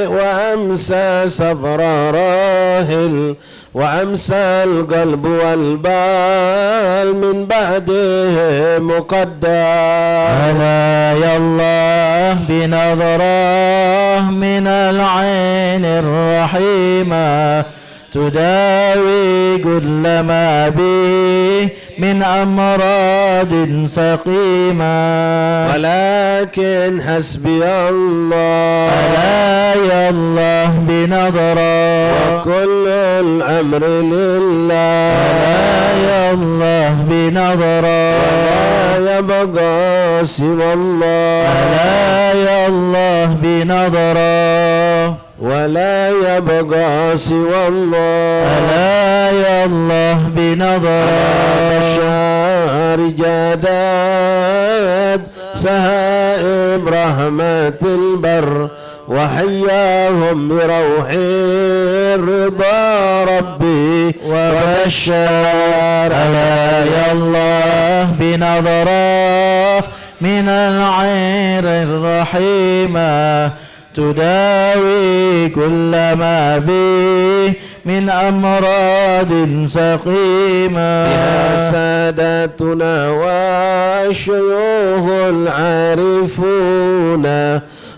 وأمسى صبر راهل وأمسى القلب والبال من بعده مقدر. ألا يا الله بنظرة من العين الرحيمة تداوي كل ما به من من أمراض سقيما ولكن حسبي الله ألا يا الله بنظرة وكل الأمر لله ألا يا الله بنظرة ولا يبقى سوى الله ألا يا الله بنظرة ولا يبقى سوى الله ألا يا الله بنظرة الشهر جادات سهائب رحمة البر وحياهم بروح رضا ربي وبشر ألا يا الله بنظرة من العين الرحيمة تداوي كل ما به من أمراض سقيمة يا سادتنا والشيوخ العارفون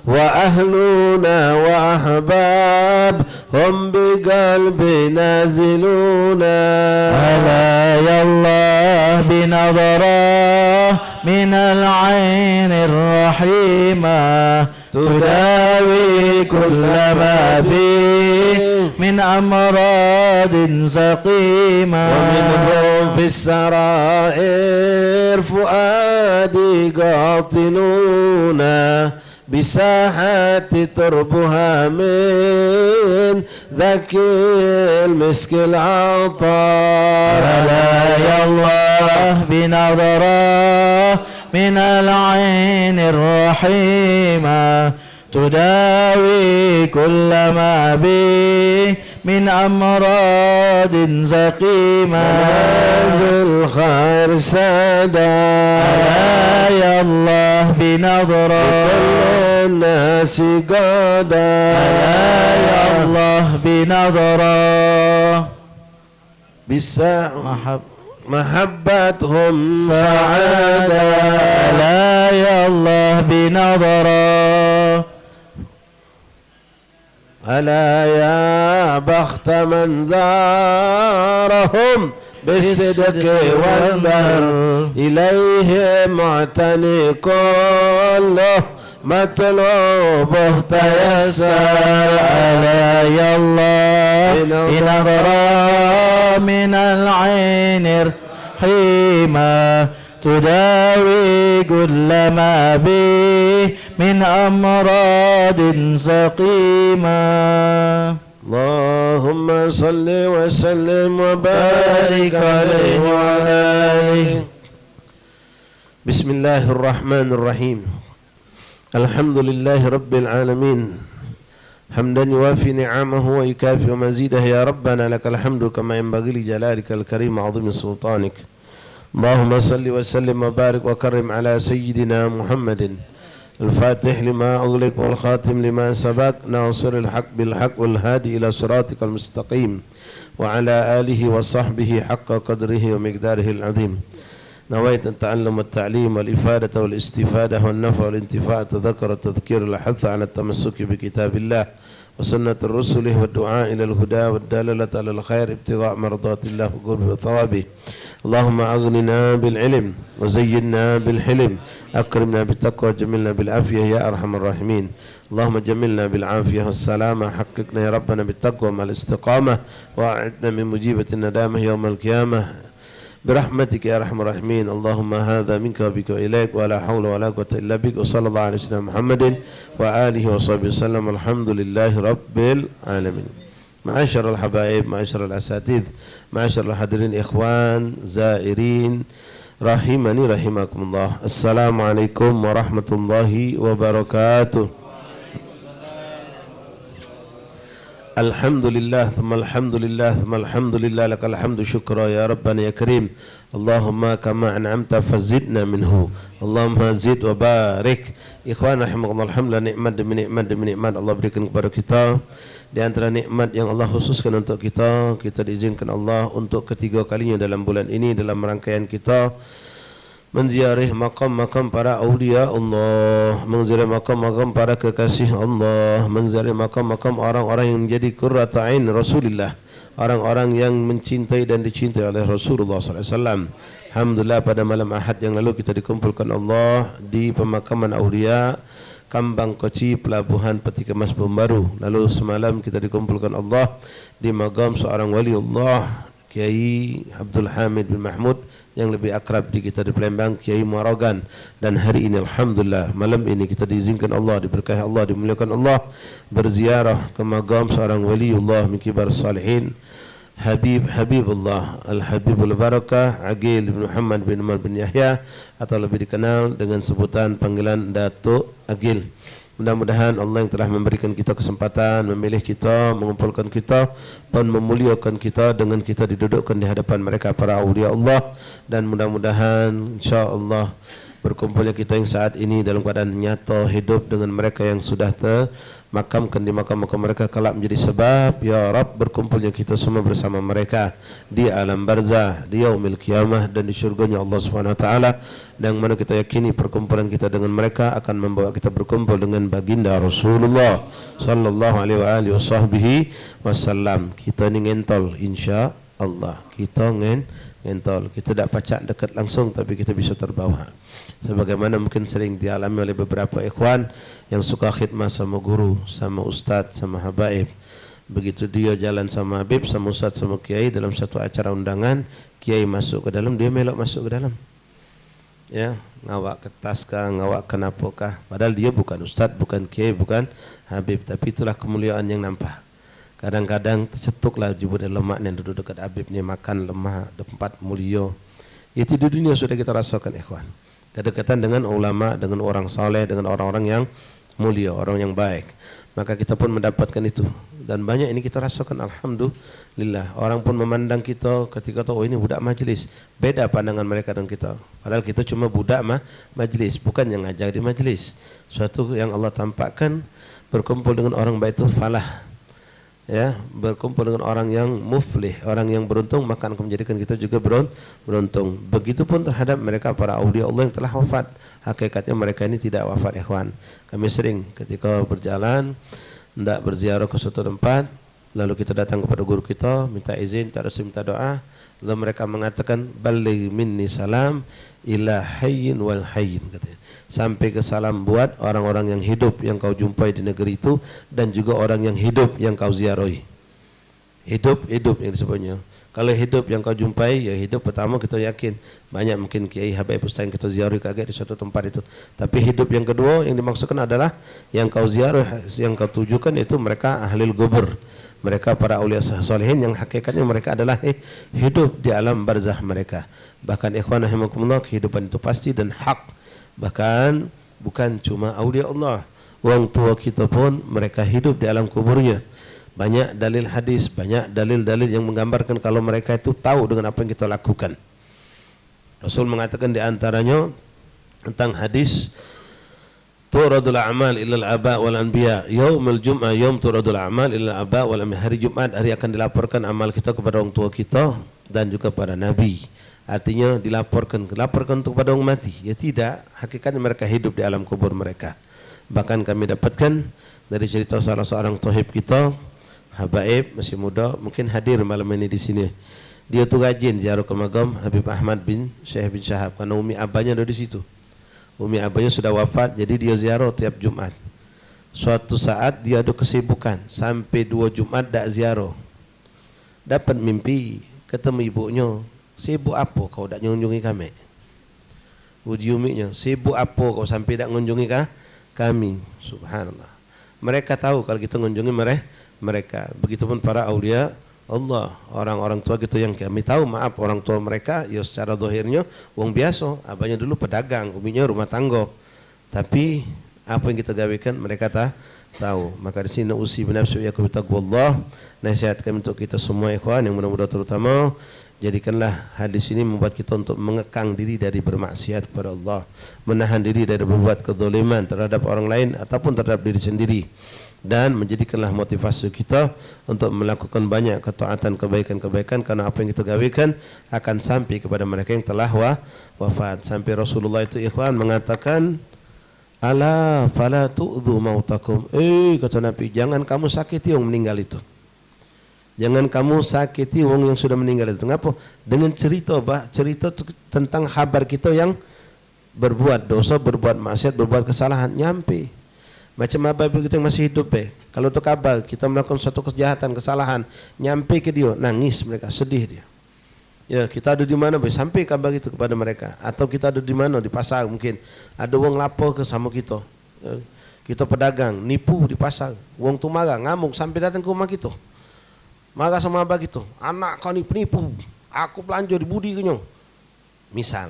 وأهلنا وأحباب هم بقلب نازلون ألا يا الله بنظرة من العين الرحيمة تداوي كل ما به من أمراض سقيمة ومنهم في السرائر فؤادي قاطنون بساحات تربها من ذكي المسك العطار ألا يا الله بنظرة من العين الرحيمة تداوي كل ما به من أمراض سقيمة منازل خير سادا ألا يا الله بنظرة كل الناس قادا ألا يا الله بنظرة محبتهم سعادة سعادة ألا يا الله بنظرة ألا يا بخت من زارهم بالصدق والبر إليه معتني كله مطلوبه تيسر ألا يا الله بنظرة من العين الرحيمة تداوي كل ما به من أمراض سقيمة اللهم صل وسلم وبارك عليه وعلى آله. بسم الله الرحمن الرحيم. الحمد لله رب العالمين حمدا يوافي نعمه ويكافئ مزيده. يا ربنا لك الحمد كما ينبغي لجلالك الكريم عظيم سلطانك. اللهم صل وسلم وبارك وكرم على سيدنا محمد الفاتح لما أغلق والخاتم لما سبق ناصر الحق بالحق والهادي إلى صراطك المستقيم وعلى آله وصحبه حق قدره ومقداره العظيم. نويت التعلم والتعليم والإفادة والاستفادة والنفع والانتفاع التذكر التذكير الحث على التمسك بكتاب الله وسنة الرسل والدعاء إلى الهدى والدلالة على الخير ابتغاء مرضات الله وقرب وثوابه. اللهم أغننا بالعلم وزينا بالحلم أكرمنا بالتقوى وجملنا بالعافية يا أرحم الراحمين. اللهم جملنا بالعافية والسلامة حققنا يا ربنا بالتقوى مع الاستقامة وأعدنا من مجيبة الندامة يوم القيامة برحمتك يا أرحم الراحمين. اللهم هذا منك وبك وإليك ولا حول ولا قوة إلا بك وصلى الله على سيدنا محمد وآله وصحبه وسلم. الحمد لله رب العالمين. معاشر الحبايب، معاشر الأساتذة، معاشر الحاضرين، إخوان زائرين رحمني رحمكم الله. السلام عليكم ورحمة الله وبركاته. الحمد لله ثم الحمد لله ثم الحمد لله لك الحمد شكرا يا ربنا يا كريم. اللهم كما أنعمت فزدنا منه. اللهم زid wa barik. Ikhwan rahimakumullah, alhamdulillah nikmat demi nikmat Allah berikan kepada kita. Di antara nikmat yang Allah khususkan untuk kita diizinkan Allah untuk ketiga kalinya dalam bulan ini dalam rangkaian kita menziarah makam-makam para awliya Allah, menziarah makam-makam para kekasih Allah, menziarah makam-makam orang-orang yang menjadi qurratu ain Rasulullah, orang-orang yang mencintai dan dicintai oleh Rasulullah SAW. Alhamdulillah pada malam Ahad yang lalu kita dikumpulkan Allah di pemakaman Aulia Kambang Koci, Pelabuhan Peti Kemas Pembaru. Lalu semalam kita dikumpulkan Allah di magam seorang wali Allah, Kiai Abdul Hamid bin Mahmud, yang lebih akrab di kita di Palembang, Kiai Muarogan. Dan hari ini Alhamdulillah malam ini kita diizinkan Allah, diberkahi Allah, dimuliakan Allah, berziarah ke magam seorang waliullah min kibar salihin, Habibullah Al-Habibul Barakah Agil bin Muhammad bin Umar bin Yahya, atau lebih dikenal dengan sebutan panggilan Datuk Agil. Mudah-mudahan Allah yang telah memberikan kita kesempatan, memilih kita, mengumpulkan kita, dan memuliakan kita dengan kita didudukkan di hadapan mereka para awliya Allah. Dan mudah-mudahan insyaAllah berkumpulnya kita yang saat ini dalam keadaan nyata hidup dengan mereka yang sudah termakamkan di makam-makam mereka kelak menjadi sebab ya Rabb berkumpulnya kita semua bersama mereka di alam barzah, di yaumil qiyamah, dan di syurganya Allah Subhanahu wa taala, yang mana kita yakini perkumpulan kita dengan mereka akan membawa kita berkumpul dengan baginda Rasulullah sallallahu alaihi wasallam. Kita ni ngentol insya-Allah. Kita ngentol. Kita tak pacak dekat langsung, tapi kita bisa terbawa. Sebagaimana mungkin sering dialami oleh beberapa ikhwan yang suka khidmah sama guru, sama ustaz, sama habaib. Begitu dia jalan sama habib, sama ustaz, sama kiai dalam satu acara undangan, kiai masuk ke dalam, dia melok masuk ke dalam. Ya, ngawak ke tas kah, ngawak kenapakah, padahal dia bukan ustaz, bukan kiai, bukan habib, tapi itulah kemuliaan yang nampak. Kadang-kadang tercetuklah jubur lemak yang duduk dekat habib ni, makan lemak, tempat mulia. Itu di dunia sudah kita rasakan ikhwan. Kedekatan dengan ulama, dengan orang saleh, dengan orang-orang yang mulia, orang yang baik. Maka kita pun mendapatkan itu. Dan banyak ini kita rasakan, alhamdulillah. Orang pun memandang kita ketika tahu, oh ini budak majlis. Beda pandangan mereka dengan kita. Padahal kita cuma budak majlis, bukan yang ngajar di majlis. Suatu yang Allah tampakkan, berkumpul dengan orang baik itu falah. Ya, berkumpul dengan orang yang muflih, orang yang beruntung, maka akan menjadikan kita juga beruntung. Begitupun terhadap mereka para awliya Allah yang telah wafat. Hakikatnya mereka ini tidak wafat ikhwan. Kami sering ketika berjalan hendak berziarah ke suatu tempat, lalu kita datang kepada guru kita, minta izin, tak restu minta doa, lalu mereka mengatakan baligh minni salam ila hayyin wal hayyin, katanya. Sampai ke salam buat orang-orang yang hidup yang kau jumpai di negeri itu, dan juga orang yang hidup yang kau ziarahi. Hidup yang disebutnya. Kalau hidup yang kau jumpai, ya hidup pertama kita yakin banyak mungkin kiai habaib ustaz yang kita ziarahi kaget di suatu tempat itu. Tapi hidup yang kedua yang dimaksudkan adalah yang kau ziarah, yang kau tujukan itu mereka ahlul gubur. Mereka para aulia salihin yang hakikatnya mereka adalah hidup di alam barzah mereka. Bahkan ikhwan rahimakumullah, kehidupan itu pasti dan hak. Bahkan bukan cuma awliya Allah, orang tua kita pun mereka hidup di alam kuburnya. Banyak dalil hadis, banyak dalil-dalil yang menggambarkan kalau mereka itu tahu dengan apa yang kita lakukan. Rasul mengatakan di antaranya tentang hadis turadul a'mal ilal aba wal anbiya, yaumul jum'ah yaum turadul a'mal ilal aba wal anbiya. Hari Jumat hari akan dilaporkan amal kita kepada orang tua kita dan juga para nabi. Artinya dilaporkan untuk kepada orang mati. Ya tidak, hakikatnya mereka hidup di alam kubur mereka. Bahkan kami dapatkan dari cerita salah seorang tohib kita, habaib masih muda, mungkin hadir malam ini di sini. Dia tu rajin ziarah ke magam Habib Ahmad bin Syekh bin Syahab, karena umi abahnya ada di situ. Umi abahnya sudah wafat, jadi dia ziarah tiap Jumat. Suatu saat dia ada kesibukan sampai 2 Jumat dak ziarah. Dapat mimpi ketemu ibunya. Sibuk apa kau tak mengunjungi kami? Ujiumiknya, sibuk apa kau sampai tak mengunjungi kami? Subhanallah. Mereka tahu kalau kita mengunjungi mereka. Begitupun para awliya Allah, orang-orang tua gitu yang kami tahu, maaf orang tua mereka ya secara zahirnya wong biasa, abahnya dulu pedagang, uminya rumah tangga. Tapi apa yang kita gawekan mereka tahu. Maka di sini usi binafsi ya kubitaqwallah, nasihat kami untuk kita semua ikhwan yang mudah-mudahan terutama, jadikanlah hadis ini membuat kita untuk mengekang diri dari bermaksiat kepada Allah, menahan diri dari berbuat kezaliman terhadap orang lain ataupun terhadap diri sendiri, dan menjadikanlah motivasi kita untuk melakukan banyak ketaatan, kebaikan-kebaikan, karena apa yang kita gawekan akan sampai kepada mereka yang telah wafat. Sampai Rasulullah itu ikhwan mengatakan, ala fala tu'dhu mautakum, kata Nabi, jangan kamu sakiti yang meninggal itu. Jangan kamu sakiti wong yang sudah meninggal itu. Ngapa? Dengan cerita tentang kabar kita yang berbuat dosa, berbuat maksiat, berbuat kesalahan, nyampe. Macam apa kita yang masih hidup kalau tu kabar kita melakukan suatu kejahatan, kesalahan, nyampe ke dia, nangis mereka, sedih dia. Ya, kita ada di mana sampai kabar itu kepada mereka. Atau kita ada di mana, di pasar mungkin. Ada wong lapor ke sama kita. Ya, kita pedagang, nipu di pasar. Wong tu marah, ngamuk sampai datang ke rumah kita. Marah sama abah gitu, anak kau ni penipu, aku pelanjur di budi kenyo. Misal,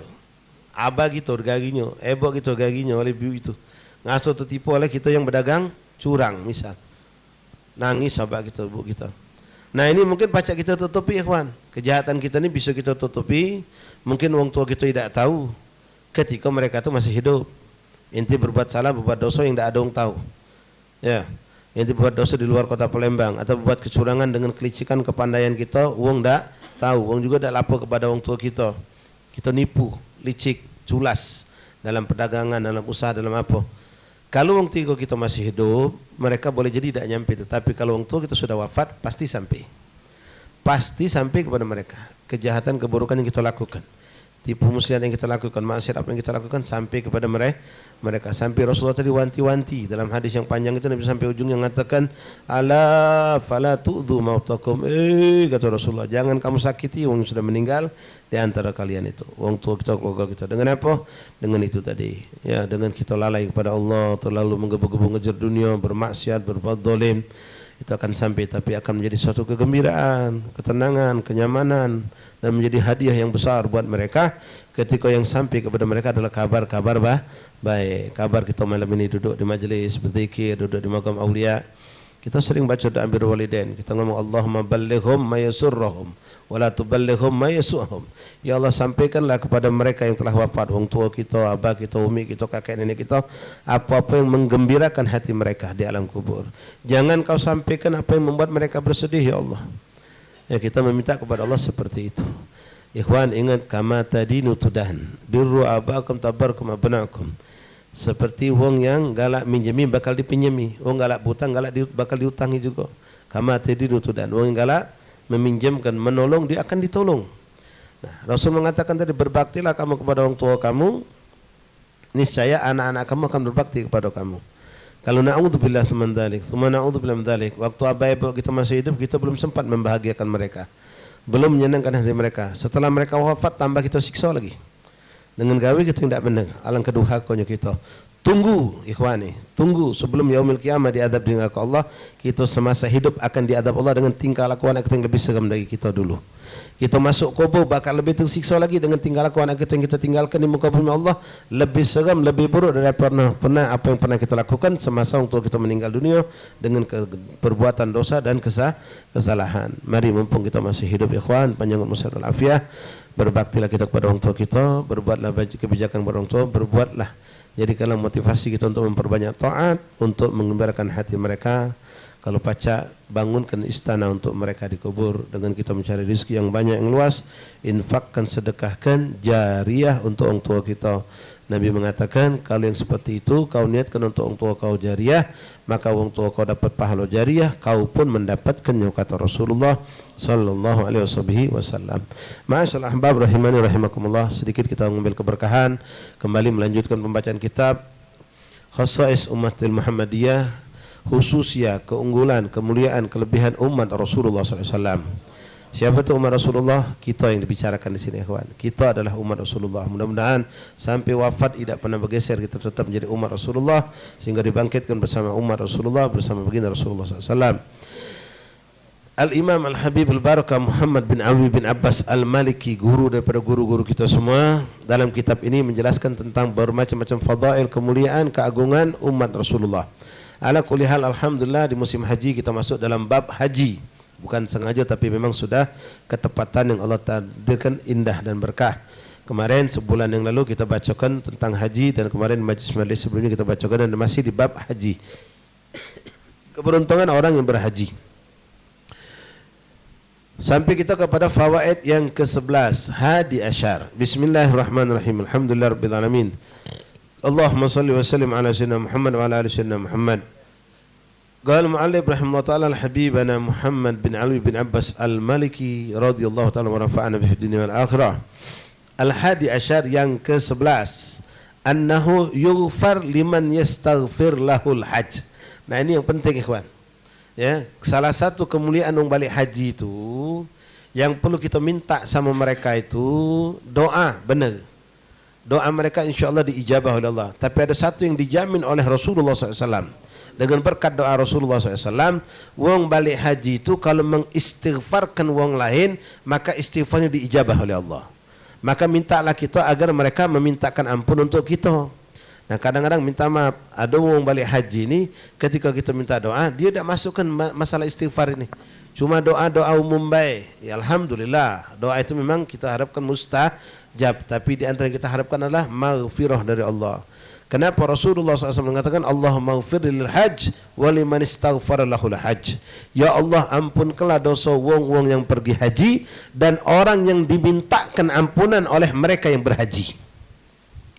abah gitu gaginya, ebo gitu gaginya oleh biu itu. Ngaso tertipu oleh kita yang berdagang curang misal. Nangis abah gitu, bu kita. Nah ini mungkin pacak kita tutupi ikhwan. Kejahatan kita ini bisa kita tutupi. Mungkin orang tua kita tidak tahu ketika mereka itu masih hidup. Inti berbuat salah, berbuat dosa yang tidak ada orang tahu. Ya. Yang berbuat dosa di luar kota Palembang atau berbuat kecurangan dengan kelicikan kepandaian kita, wong ndak tahu, wong juga ndak lapor kepada orang tua kita. Kita nipu, licik, culas dalam perdagangan, dalam usaha, dalam apa. Kalau wong tua kita masih hidup, mereka boleh jadi tidak nyampe, tetapi kalau wong tua kita sudah wafat, pasti sampai. Pasti sampai kepada mereka. Kejahatan, keburukan yang kita lakukan, tipu muslihat yang kita lakukan, maksiat apa yang kita lakukan sampai kepada mereka. Sampai Rasulullah tadi wanti-wanti dalam hadis yang panjang itu, Nabi sampai ujung yang mengatakan ala fala tu'dhu mautakum, kata Rasulullah, jangan kamu sakiti orang yang sudah meninggal di antara kalian itu, orang tua kita, keluarga kita. Dengan apa? Dengan itu tadi, ya, dengan kita lalai kepada Allah, terlalu menggebu-gebu ngejar dunia, bermaksiat, berbuat zalim, itu akan sampai, tapi akan menjadi suatu kegembiraan, ketenangan, kenyamanan, dan menjadi hadiah yang besar buat mereka ketika yang sampai kepada mereka adalah kabar-kabar baik. Kabar kita malam ini duduk di majlis berzikir, duduk di makam aulia, kita sering baca doa birrul walidain, kita ngomong Allahumma ballighhum ma yasurruhum wa la tuballighhum ma yasu'hum. Ya Allah, sampaikanlah kepada mereka yang telah wafat, orang tua kita, abah kita, umi kita, kakek nenek kita, apa-apa yang menggembirakan hati mereka di alam kubur. Jangan kau sampaikan apa yang membuat mereka bersedih, ya Allah. Ya, kita meminta kepada Allah seperti itu. Ikhwan, ingat, kama tadinu tudahan, birru abakum tabarkum abnakum. Seperti wong yang galak minjemi bakal dipinjami, wong galak butang bakal diutangi juga. Kama tadinu tudahan, wong yang galak meminjamkan, menolong, dia akan ditolong. Nah, Rasul mengatakan tadi, berbaktilah kamu kepada orang tua kamu, niscaya anak-anak kamu akan berbakti kepada kamu. Kalau na'udzubillah min dzalik, semua na'udzubillah min dzalik, waktu abah ibu kita masih hidup, kita belum sempat membahagiakan mereka, belum menyenangkan hati mereka. Setelah mereka wafat, tambah kita siksa lagi dengan gawe kita tidak benar. Alangkah durhakanya kita. Tunggu ikhwani, tunggu sebelum yaumil kiamah diadab di neraka Allah. Kita semasa hidup akan diadab Allah dengan tingkah lakuan yang lebih seram dari kita dulu. Kita masuk kubur bakal lebih tersiksa lagi dengan tingkah lakuan yang kita tinggalkan di muka bumi Allah, lebih seram, lebih buruk daripada pernah apa yang pernah kita lakukan semasa untuk kita meninggal dunia dengan perbuatan dosa dan kesalahan. Mari mumpung kita masih hidup ikhwan, panjang umur dan afiah, berbaktilah kita kepada orang tua kita, berbuatlah kebijakan kepada orang tua, berbuatlah, jadikanlah motivasi kita untuk memperbanyak taat, untuk mengembirakan hati mereka. Kalau pacak, bangunkan istana untuk mereka di kubur dengan kita mencari rezeki yang banyak, yang luas. Infakkan, sedekahkan, jariah untuk orang tua kita. Nabi mengatakan, kalau yang seperti itu kau niatkan untuk orang tua kau jariah, maka orang tua kau dapat pahala jariah, kau pun mendapatkannya, kata Rasulullah sallallahu alaihi wasallam. Ma'asyiral ahbab rahimani rahimakumullah, sedikit kita mengambil keberkahan, kembali melanjutkan pembacaan kitab Khasais Ummatil Muhammadiyah, khususnya keunggulan, kemuliaan, kelebihan umat Rasulullah SAW. Siapa itu umat Rasulullah? Kita yang dibicarakan di sini, ikhwan. Kita adalah umat Rasulullah. Mudah-mudahan sampai wafat tidak pernah bergeser, kita tetap menjadi umat Rasulullah sehingga dibangkitkan bersama umat Rasulullah, bersama baginda Rasulullah SAW. Al-Imam Al-Habib Al-Barakah Muhammad bin Awi bin Abbas Al-Maliki, guru daripada guru-guru kita semua, dalam kitab ini menjelaskan tentang bermacam-macam fadail, kemuliaan, keagungan umat Rasulullah. Ala kulli hal, alhamdulillah di musim haji kita masuk dalam bab haji. Bukan sengaja tapi memang sudah ketepatan yang Allah takdirkan indah dan berkah. Kemarin sebulan yang lalu kita bacakan tentang haji, dan kemarin majlis-majlis sebelumnya kita bacakan, dan masih di bab haji. Keberuntungan orang yang berhaji. Sampai kita kepada fawaid yang ke-11, hadi asyar. Bismillahirrahmanirrahim. Alhamdulillah rabbil alamin. Allahumma salli wa sallim ala sayyidina Muhammad wa ala ali sayyidina Muhammad. قال المؤلف رحمه الله تعالى حبيبنا محمد بن علي بن عباس المالكي رضي الله تعالى ورفعنا به في الدنيا والآخرة. Al-Hadi Asyar yang ke-11, annahu yughfar liman yastaghfir lahul hajj. Nah ini yang penting ikhwan. Ya, salah satu kemuliaan orang balik haji itu yang perlu kita minta sama mereka itu doa, benar. Doa mereka insya Allah diijabah oleh Allah. Tapi ada satu yang dijamin oleh Rasulullah SAW. Dengan berkat doa Rasulullah SAW, wong balik haji itu kalau mengistighfarkan wong lain, maka istighfarnya diijabah oleh Allah. Maka mintalah kita agar mereka memintakan ampun untuk kita. Nah kadang-kadang minta maaf, ada wong balik haji ini, ketika kita minta doa, dia tidak masukkan masalah istighfar ini. Cuma doa-doa umum baik. Ya Alhamdulillah, doa itu memang kita harapkan mustajab. Tapi di antara yang kita harapkan adalah maghfirah dari Allah. Kenapa Rasulullah SAW mengatakan Allahumma maghfir lil hajj wa liman istaghfara lahul hajj. Ya Allah ampunkanlah dosa wong-wong yang pergi haji dan orang yang dimintakan ampunan oleh mereka yang berhaji.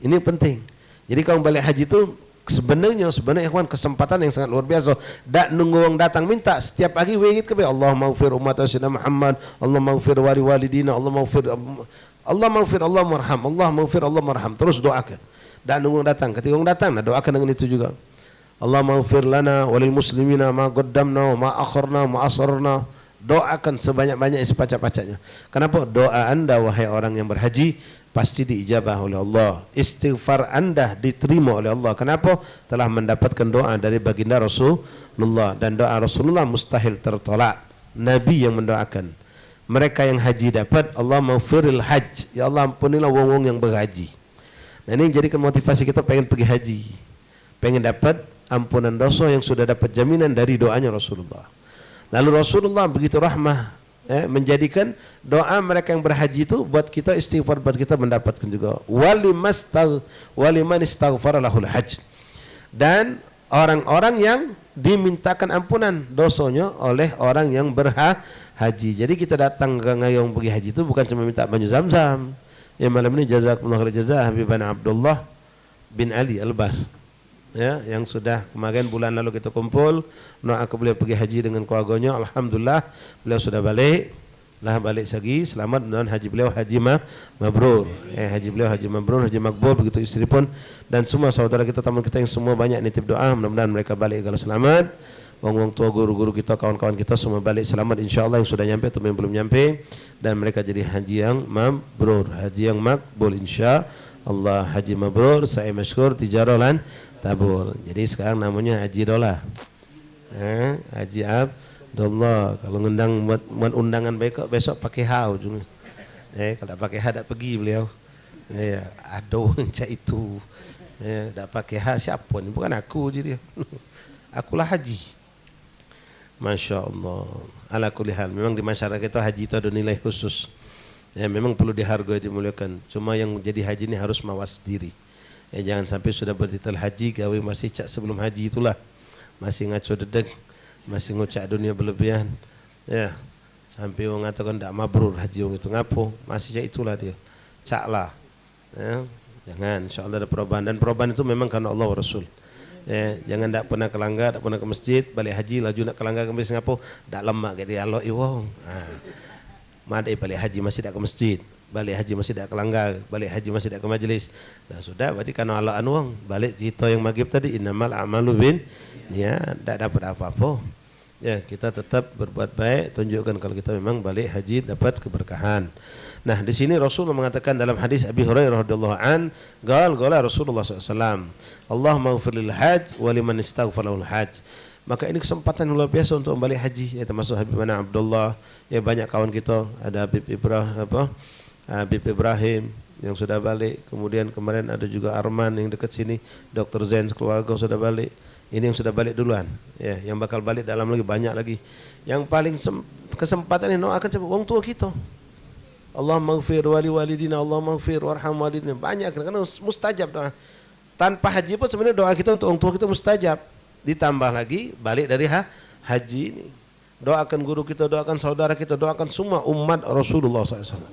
Ini penting. Jadi kalau balik haji itu sebenarnya ikhwan kesempatan yang sangat luar biasa. Tak nunggu orang datang minta, setiap pagi wihid ke Allah maghfir umat Rasulullah Muhammad, Allah maghfir wali walidina, Allah maghfir Allah marham, Allah maghfir Allah marham. Terus doakan. Tak nunggu orang datang. Ketika orang datang, nah doakan dengan itu juga. Allah maghfir lana walil muslimina ma qaddamna ma akharna ma asrarna. Doakan sebanyak-banyak sepacat-pacatnya. Kenapa? Doa anda wahai orang yang berhaji pasti diijabah oleh Allah. Istighfar anda diterima oleh Allah. Kenapa? Telah mendapatkan doa dari baginda Rasulullah. Dan doa Rasulullah mustahil tertolak. Nabi yang mendoakan. Mereka yang haji dapat Allah maghfiril hajj. Ya Allah ampunilah wong-wong yang berhaji. Nah ini menjadikan motivasi kita pengen pergi haji. Pengen dapat ampunan dosa yang sudah dapat jaminan dari doanya Rasulullah. Lalu Rasulullah begitu rahmah menjadikan doa mereka yang berhaji itu buat kita istighfar, buat kita mendapatkan juga waliman istaghfara lahul hajj. Dan orang-orang yang dimintakan ampunan dosanya oleh orang yang berhaji. Jadi kita datang ke ngayong pergi haji itu bukan cuma minta banyu Zam-Zam. Ya malam ini jazakumullah khair jazaa Habibana Abdullah bin Ali Al-Bar. Ya, yang sudah kemarin bulan lalu kita kumpul, aku beliau pergi haji dengan keluarganya. Alhamdulillah beliau sudah balik lagi selamat dan haji beliau haji mabrur. Haji beliau haji mabrur, haji makbul, begitu istri pun dan semua saudara kita, teman kita yang semua banyak nitip doa mudah-mudahan mereka balik kalau selamat. Wong-wong tua, guru-guru kita, kawan-kawan kita semua balik selamat insyaallah, yang sudah nyampe atau yang belum nyampe, dan mereka jadi haji yang mabrur, haji yang makbul insyaallah. Haji mabrur, saya masykur, tijarolan tabur. Jadi sekarang namanya Haji Dola. Haji Abdullah. Kalau ngundang buat undangan besok pakai hau juga. Kalau tak pakai ha tak pergi beliau. Aduh macam itu. Tak pakai ha siapa ni? Bukan aku je dia. Akulah haji. Masya Allah. Ala kulli hal. Memang di masyarakat kita haji itu ada nilai khusus. Memang perlu dihargai, dimuliakan. Cuma yang jadi haji ini harus mawas diri. Jangan sampai sudah bertitel haji gawe masih cak sebelum haji itulah. Masih ngaco dedek, masih ngucak dunia berlebihan. Sampai orang mengatakan tak mabrur haji orang itu ngapo, masih cak itulah dia. Caklah. Jangan, insyaallah ada perubahan, dan perubahan itu memang karena Allah wa Rasul. Jangan tak pernah kelanggar, tak pernah ke masjid, balik haji laju nak kelanggar ke masjid ngapo, tak lemak ke dia Allah iwong. Madai balik haji masih tak ke masjid. Balik haji masih tak kelanggar, balik haji masih tak ke majlis. Nah sudah, berarti karena Allah anuang. Balik cerita yang maghrib tadi, innamal a'malu bin tak dapat apa-apa. Kita tetap berbuat baik, tunjukkan kalau kita memang balik haji dapat keberkahan. Nah di sini Rasulullah mengatakan dalam hadis Abi Hurairah radhiyallahu an, qala Rasulullah SAW, Allahumma ighfir lil hajj wa liman istaghfara lahul hajj. Maka ini kesempatan luar biasa untuk balik haji, termasuk Habibana Abdullah, banyak kawan kita, ada Habib Ibrahim yang sudah balik, kemudian kemarin ada juga Arman yang dekat sini, Dr. Zain keluarga sudah balik. Ini yang sudah balik duluan, yang bakal balik dalam lagi banyak lagi. Yang paling kesempatan ini akan cepat wong tua kita. Allah maghfir wali walidina, Allah maghfir warham walidina, banyak karena mustajab doa. Tanpa haji pun sebenarnya doa kita untuk wong tua kita mustajab. Ditambah lagi balik dari haji ini. Doakan guru kita, doakan saudara kita, doakan semua umat Rasulullah SAW.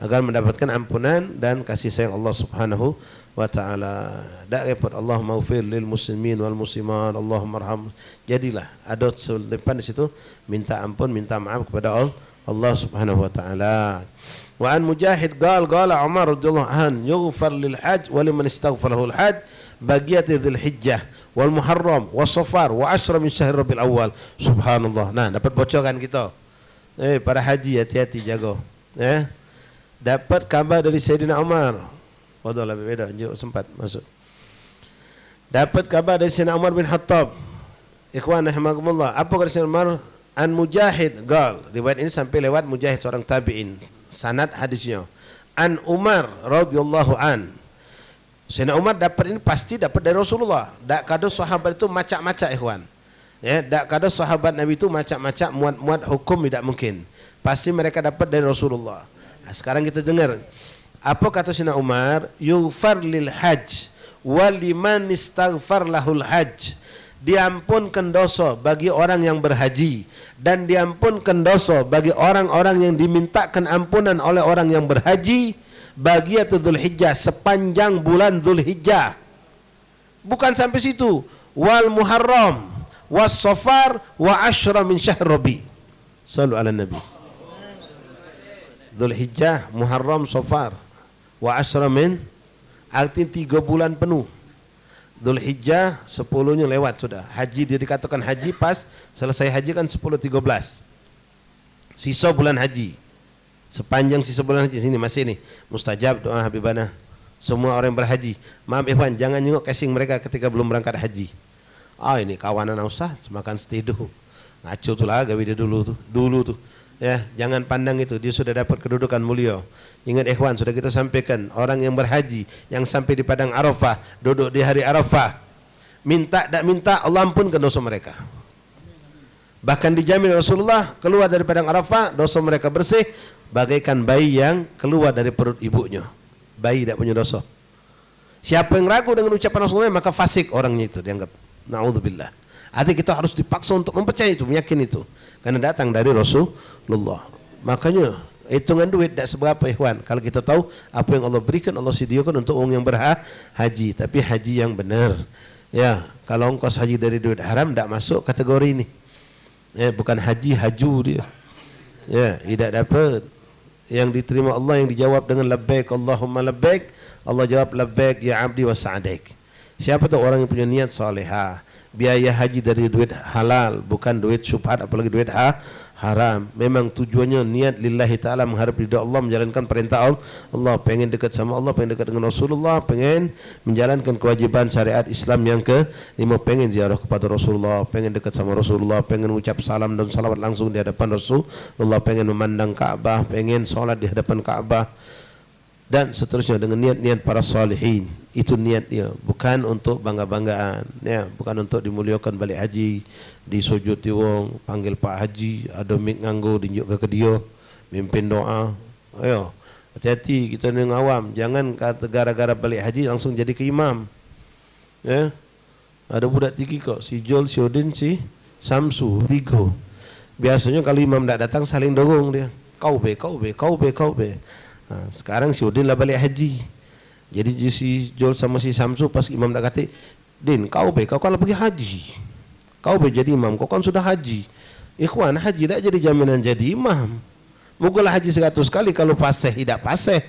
agar mendapatkan ampunan dan kasih sayang Allah Subhanahu wa ta'ala. Tak repot, Allahumma ufir lil muslimin wal muslimat, Allahumma arham. Jadilah ada selepas di situ minta ampun, minta maaf kepada Allah Subhanahu wa ta'ala. Wa an Mujahid qala Umar radhiyallahu an yughfar lil hajj wa liman istaghfarahu al hajj bagiyat dzil hijjah wal muharram was safar wa ashra min syahr rabiul awal. Subhanallah. Nah, dapat bocorkan kita. Para haji hati-hati jaga. Dapat kabar dari Sayyidina Umar. Waduh lah beda, sempat masuk. Dapat kabar dari Sayyidina Umar bin Khattab. Ikhwan rahimakumullah. Apa kata Sayyidina Umar? An Mujahid qal. Riwayat ini sampai lewat Mujahid seorang tabi'in. Sanad hadisnya. An Umar radhiyallahu an. Sayyidina Umar dapat ini pasti dapat dari Rasulullah. Tak kada sahabat itu macam-macam ikhwan. Tak kada sahabat Nabi itu macam-macam muat-muat hukum tidak mungkin. Pasti mereka dapat dari Rasulullah. Nah, sekarang kita dengar. Apa kata Sayyidina Umar? Yughfar lil hajj wa liman istaghfar lahul hajj. Diampunkan dosa bagi orang yang berhaji dan diampunkan dosa bagi orang-orang yang dimintakan ampunan oleh orang yang berhaji bagi Dzul Hijjah sepanjang bulan Dzul Hijjah. Bukan sampai situ. Wal muharram was safar wa ashra min syahr rabi. Sallu ala nabi. Dzul Hijjah, Muharram, Safar wa ashra min, artinya 3 bulan penuh. Dzul Hijjah 10-nya lewat sudah. Haji dia dikatakan haji pas selesai haji kan 10-13. Sisa bulan haji. Sepanjang sisa bulan haji sini masih nih mustajab doa habibana. Semua orang yang berhaji. Maaf ikhwan, jangan nyengok casing mereka ketika belum berangkat haji. Ini kawanan usah semakan seteduh. Ngaco tuh lah gawe dia dulu tuh. Ya, jangan pandang itu, dia sudah dapat kedudukan mulia. Ingat ikhwan, sudah kita sampaikan, orang yang berhaji, yang sampai di padang Arafah, duduk di hari Arafah, minta tak minta, Allah ampunkan dosa mereka. Bahkan dijamin Rasulullah, keluar dari padang Arafah, dosa mereka bersih, bagaikan bayi yang keluar dari perut ibunya. Bayi tak punya dosa. Siapa yang ragu dengan ucapan Rasulullah, maka fasik orangnya itu dianggap. Na'udzubillah. Artinya kita harus dipaksa untuk mempercayai itu, meyakin itu. Karena datang dari Rasulullah. Makanya hitungan duit tidak seberapa ikhwan. Kalau kita tahu apa yang Allah berikan, Allah sediakan untuk orang yang berhaji. Tapi haji yang benar. Ya, kalau ongkos haji dari duit haram tidak masuk kategori ini. Ya, bukan haji, haju dia. Ya, tidak dapat. Yang diterima Allah, yang dijawab dengan labbaik Allahumma labbaik. Allah jawab labbaik ya abdi wa sa'adaik. Siapa tahu orang yang punya niat salihah, biaya haji dari duit halal, bukan duit syubhat, apalagi duit haram. Memang tujuannya niat lillahi ta'ala, mengharap ridha Allah, menjalankan perintah Allah, pengen dekat sama Allah, pengen dekat dengan Rasulullah, pengen menjalankan kewajiban syariat Islam yang ke-5, pengen ziarah kepada Rasulullah, pengen dekat sama Rasulullah, pengen ucap salam dan salawat langsung di hadapan Rasulullah, pengen memandang Ka'bah, pengen sholat di hadapan Ka'bah, dan seterusnya dengan niat-niat para salihin. Itu niatnya, bukan untuk bangga-banggaan, ya, bukan untuk dimuliakan balik haji, disujuti wong, panggil Pak Haji, ada mik nganggo dinjuk ke dia, mimpin doa. Ayo, hati-hati kita ni awam, jangan kata gara-gara balik haji langsung jadi ke imam. Ya. Ada budak 3 kok, si Jol, si Odin, si Samsu, 3. Biasanya kalau imam tak datang saling dorong dia. Kau be. Nah, sekarang si Udin lah balik haji. Jadi si Jol sama si Samsu pas imam dah kata, Din, kau kan pergi haji. Kau jadi imam, kau kan sudah haji. Ikhwan, haji tak jadi jaminan jadi imam. Mugalah haji 100 kali kalau paseh tidak paseh.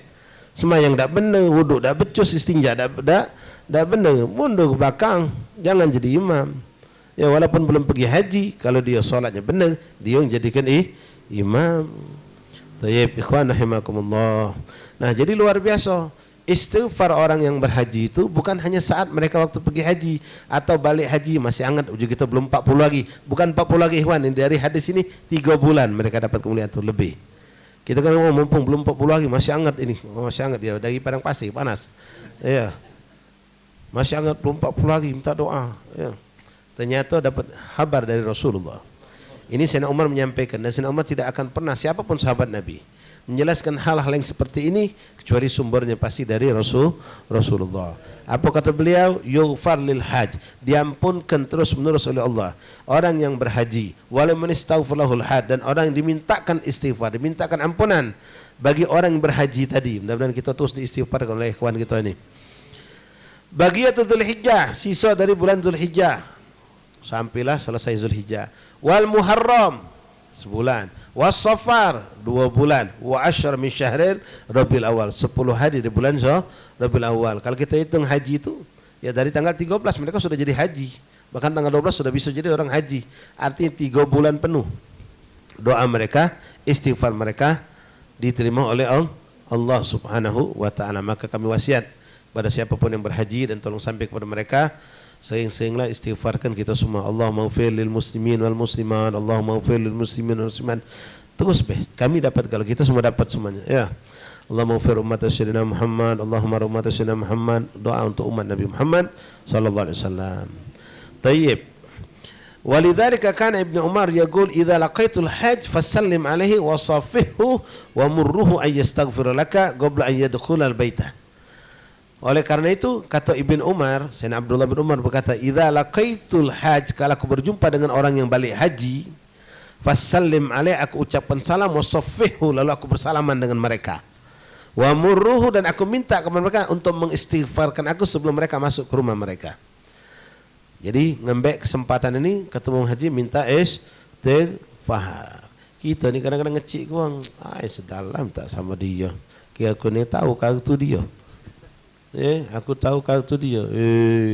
Semayang tak benar, wuduk tak becus, istinja tak benar, mundur ke belakang, jangan jadi imam. Ya walaupun belum pergi haji, kalau dia solatnya benar, dia yang jadikan imam. Tayyib, ikhwan rahimakumullah. Nah, jadi luar biasa. Istighfar orang yang berhaji itu bukan hanya saat mereka waktu pergi haji atau balik haji, masih hangat uji kita belum 40 lagi. Bukan 40 lagi ikhwan, dari hadis ini 3 bulan mereka dapat kemuliaan itu lebih. Kita kan mumpung belum 40 lagi, masih hangat ini. Masih hangat dia dari padang pasir panas. Ya. Masih hangat belum 40 lagi, minta doa, ya. Ternyata dapat kabar dari Rasulullah. Ini Sayyidina Umar menyampaikan, dan Sayyidina Umar tidak akan pernah siapapun sahabat Nabi menjelaskan hal-hal yang seperti ini kecuali sumbernya pasti dari Rasulullah. Apa kata beliau? Yughfar lil hajj, diampunkan terus menerus oleh Allah orang yang berhaji, walau manistaghfirlahul hajj, dan orang yang dimintakan istighfar, dimintakan ampunan bagi orang yang berhaji tadi. Mudah-mudahan kita terus diistighfarkan oleh ikhwan kita ini. Bagiyatul Dzulhijjah, sisa dari bulan Dzulhijjah. Sampailah selesai Dzulhijjah. Wal Muharram, sebulan. Was Safar, 2 bulan. Wa asyar min syahril Rabiul Awal, 10 hari di bulan Rabiul Awal. Kalau kita hitung haji itu, ya dari tanggal 13 mereka sudah jadi haji. Bahkan tanggal 12 sudah bisa jadi orang haji. Artinya 3 bulan penuh. Doa mereka, istighfar mereka diterima oleh Allah Subhanahu wa taala. Maka kami wasiat pada siapapun yang berhaji dan tolong sampai kepada mereka, sering-seringlah istighfarkan kita semua. Allahumma ighfir lil muslimin wal muslimat, Allahumma ighfir lil muslimin wal muslimat. Terus kami dapat, kalau kita semua dapat semuanya. Ya. Allahumma ighfir ummat sayyidina Muhammad, Allahumma ummat sayyidina Muhammad. Doa untuk umat Nabi Muhammad sallallahu alaihi wasallam. Tayyib. Walidzalika kana Ibnu Umar yaqul idza laqaitul hajj fasallim alaihi wa safihhu wa murruhu ay yastaghfir laka qabla an yadkhula al-baitah. Oleh karena itu kata Ibn Umar, Sayyidina Abdullah bin Umar berkata, idza laqaitul hajj, kalau aku berjumpa dengan orang yang balik haji, fasallim alaihi, aku ucapkan salam, wa safihhu, lalu aku bersalaman dengan mereka. Wa murruhu, dan aku minta kepada mereka untuk mengistighfarkan aku sebelum mereka masuk ke rumah mereka. Jadi ngembek kesempatan ini ketemu haji minta istighfar. Kita ni kadang-kadang ngecik kuang, sedalam tak sama dia. Kira aku ni tahu kalau tu dia. Aku tahu kalau tu dia.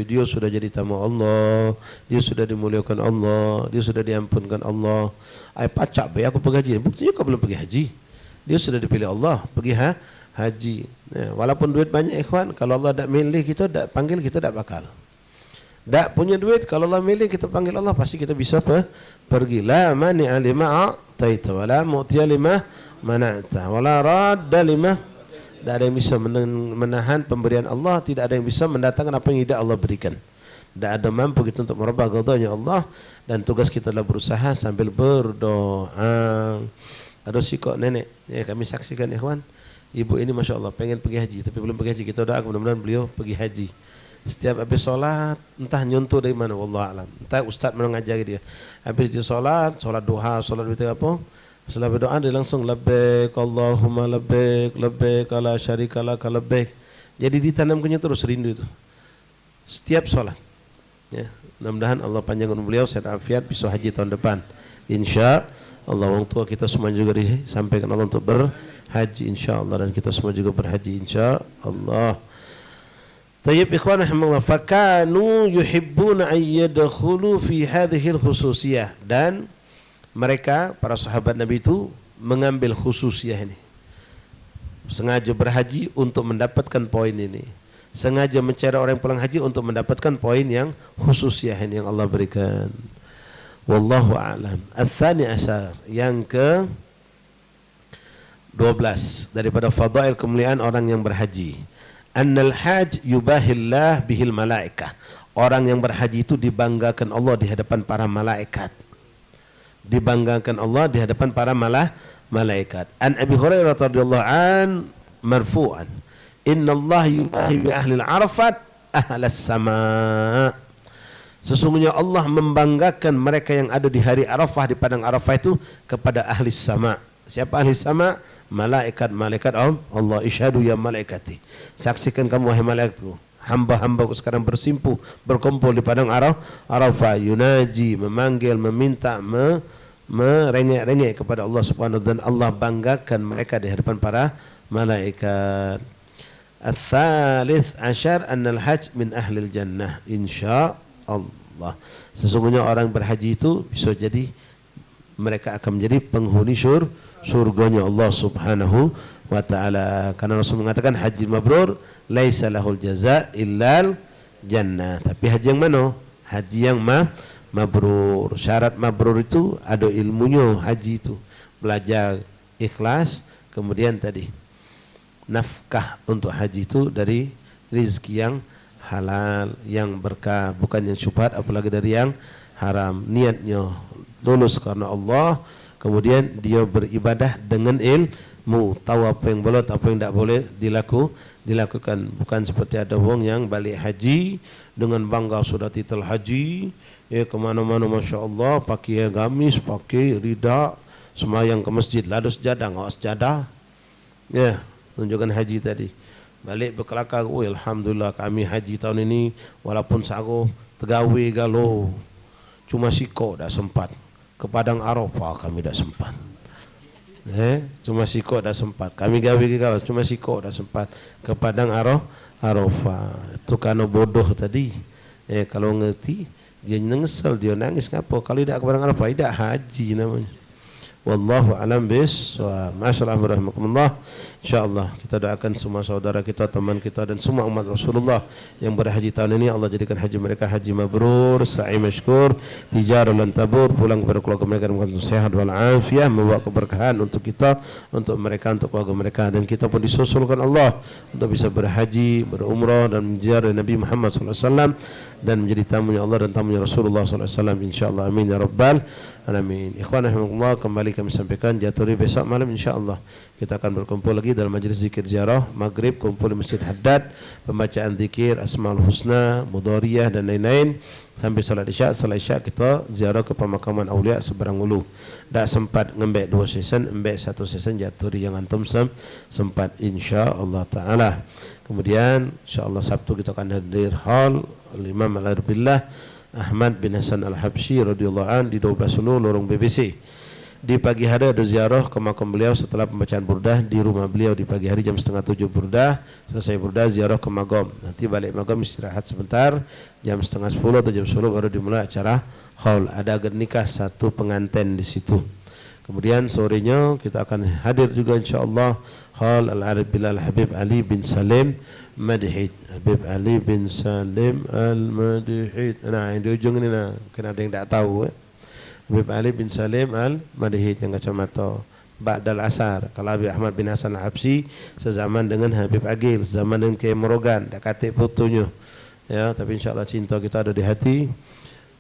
Dia sudah jadi tamu Allah, dia sudah dimuliakan Allah, dia sudah diampunkan Allah. Pacak baik aku pergi haji. Buktinya kau belum pergi haji. Dia sudah dipilih Allah pergi haji. Walaupun duit banyak ikhwan, kalau Allah tak milih kita, tak panggil kita, tak bakal. Tak punya duit, kalau Allah milih kita panggil Allah, pasti kita bisa pergi. La mani'a lima a'taita wa la mu'tiya lima mana'ta wa la radda lima. Tidak ada yang bisa menahan pemberian Allah, tidak ada yang bisa mendatangkan apa yang tidak Allah berikan. Tidak ada mampu kita untuk merubah ghadabnya Allah, dan tugas kita adalah berusaha sambil berdoa. Ada si kok nenek, kami saksikan ikhwan, ibu ini masya Allah pengen pergi haji, tapi belum pergi haji. Kita doa mudah-mudahan beliau pergi haji. Setiap habis sholat, entah nyuntuh dari mana, wallahualam. Entah ustaz mana ngajari dia. Habis dia sholat duha, sholat witir apa, setelah berdoa dia langsung labbaik Allahumma labbaik labbaik la syarika lak labbaik. Jadi ditanamkannya terus rindu itu setiap sholat. Ya, mudah-mudahan Allah panjangkan beliau sehat afiat, bisa haji tahun depan insya Allah. Orang tua kita semua juga disampaikan Allah untuk berhaji insya Allah, dan kita semua juga berhaji insya Allah. Tayyib ikhwan rahimakumullah, fakanu yuhibbuna an yadkhulu fi hadhihi al-khususiyah, dan mereka para sahabat Nabi itu mengambil khususiyah ini, sengaja berhaji untuk mendapatkan poin ini, sengaja mencari orang yang pulang haji untuk mendapatkan poin yang khususiyah ini yang Allah berikan. Wallahu a'lam. Ats-tsani asyar, yang ke 12 daripada fadail kemuliaan orang yang berhaji. Annal hajj yubahillah bihil malaikah, orang yang berhaji itu dibanggakan Allah di hadapan para malaikat. Dibanggakan Allah di hadapan para malaikat. An Abi Hurairah radhiyallahu an marfu'an, inna Allah yubahi bi ahli al-arafat ahlas sama. Sesungguhnya Allah membanggakan mereka yang ada di hari Arafah, di padang Arafah itu, kepada ahli sama. Siapa ahli sama? Malaikat Allah. Isyhadu ya malaikati, saksikan kamu wahai malaikatku, hamba-hambaku sekarang berkumpul di padang Arafah, yunaji, memanggil, meminta, merengek-rengek kepada Allah Subhanahu wa taala, dan Allah banggakan mereka di hadapan para malaikat. Ats-tsalits asyar annal hajj min ahlil jannah insyaallah. Sesungguhnya orang berhaji itu bisa jadi mereka akan menjadi penghuni surganya Allah Subhanahu wa taala. Karena Rasul mengatakan haji mabrur laisa lahul jaza illal jannah. Tapi haji yang mana? Haji yang mabrur. Syarat mabrur itu ada ilmunya. Haji itu belajar ikhlas, kemudian tadi nafkah untuk haji itu dari rizki yang halal, yang berkah, bukan yang syubhat, apalagi dari yang haram. Niatnya lulus karena Allah, kemudian dia beribadah dengan ilmu, tahu apa yang boleh, apa yang tidak boleh dilakukan. Bukan seperti ada orang yang balik haji dengan bangga sudah titel haji, kemana-mana masya Allah, pakai gamis, pakai rida, semayang ke masjid, lalu sejadah, nggak sejadah, Ya, tunjukkan haji tadi. Balik berkelakar, oh alhamdulillah kami haji tahun ini walaupun sago tegawe galo. Cuma siko dah sempat. Ke Padang Arafah kami dah sempat. Cuma siko dah sempat. Kami gawe galo cuma siko dah sempat. Ke Padang Arafah. Itu karena bodoh tadi. Kalau ngerti dia nyesel, dia nangis ngapa? Kalau tidak ke Padang Arafah tidak haji namanya. Wallahu alam bissawab. Masyaallah warahmatullah. Insyaallah kita doakan semua saudara kita, teman kita dan semua umat Rasulullah yang berhaji tahun ini, Allah jadikan haji mereka haji mabrur, sa'i masykur, tijarah lan tabur, pulang kepada keluarga mereka dengan sehat wal afiah, membawa keberkahan untuk kita, untuk mereka, untuk keluarga mereka, dan kita pun disusulkan Allah untuk bisa berhaji, berumrah dan menziarah Nabi Muhammad SAW dan menjadi tamunya Allah dan tamunya Rasulullah SAW insyaallah. Amin ya rabbal alamin. Ikhwan rahimakumullah, kembali kami sampaikan jatuh besok malam insyaallah kita akan berkumpul lagi dalam majlis zikir ziarah maghrib, kumpul di Masjid Haddad, pembacaan zikir Asmaul Husna, Mudhariyah dan lain-lain sampai salat isya. Setelah isya kita ziarah ke pemakaman aulia seberang ulu. Tak sempat ngembek 2 season, embek 1 season jatuh yang antum sempat insyaallah taala. Kemudian insyaallah Sabtu kita akan hadir hall Imam Al-Arbillah Ahmad bin Hasan Al-Habsyi radhiyallahu an di 12 Ulu lorong BBC. Di pagi hari ada ziarah ke makam beliau setelah pembacaan burdah di rumah beliau di pagi hari jam 6:30 burdah. Selesai burdah ziarah ke magam. Nanti balik magam istirahat sebentar jam 9:30 atau jam 10 baru dimulai acara haul. Ada agak nikah 1 pengantin di situ. Kemudian sorenya kita akan hadir juga insyaallah haul Al-Arif Bilal Habib Ali bin Salim Madhid. Habib Ali bin Salim Al-Madhid. Nah, yang di ujung ini nah, mungkin ada yang tak tahu Habib Ali bin Salim Al-Madhid yang kacamata Ba'dal Asar. Kalau Habib Ahmad bin Hasan Al-Habsyi sezaman dengan Habib Agil, sezaman dengan Kiai Morogan, tak katik fotonya. Ya, tapi insyaallah cinta kita ada di hati.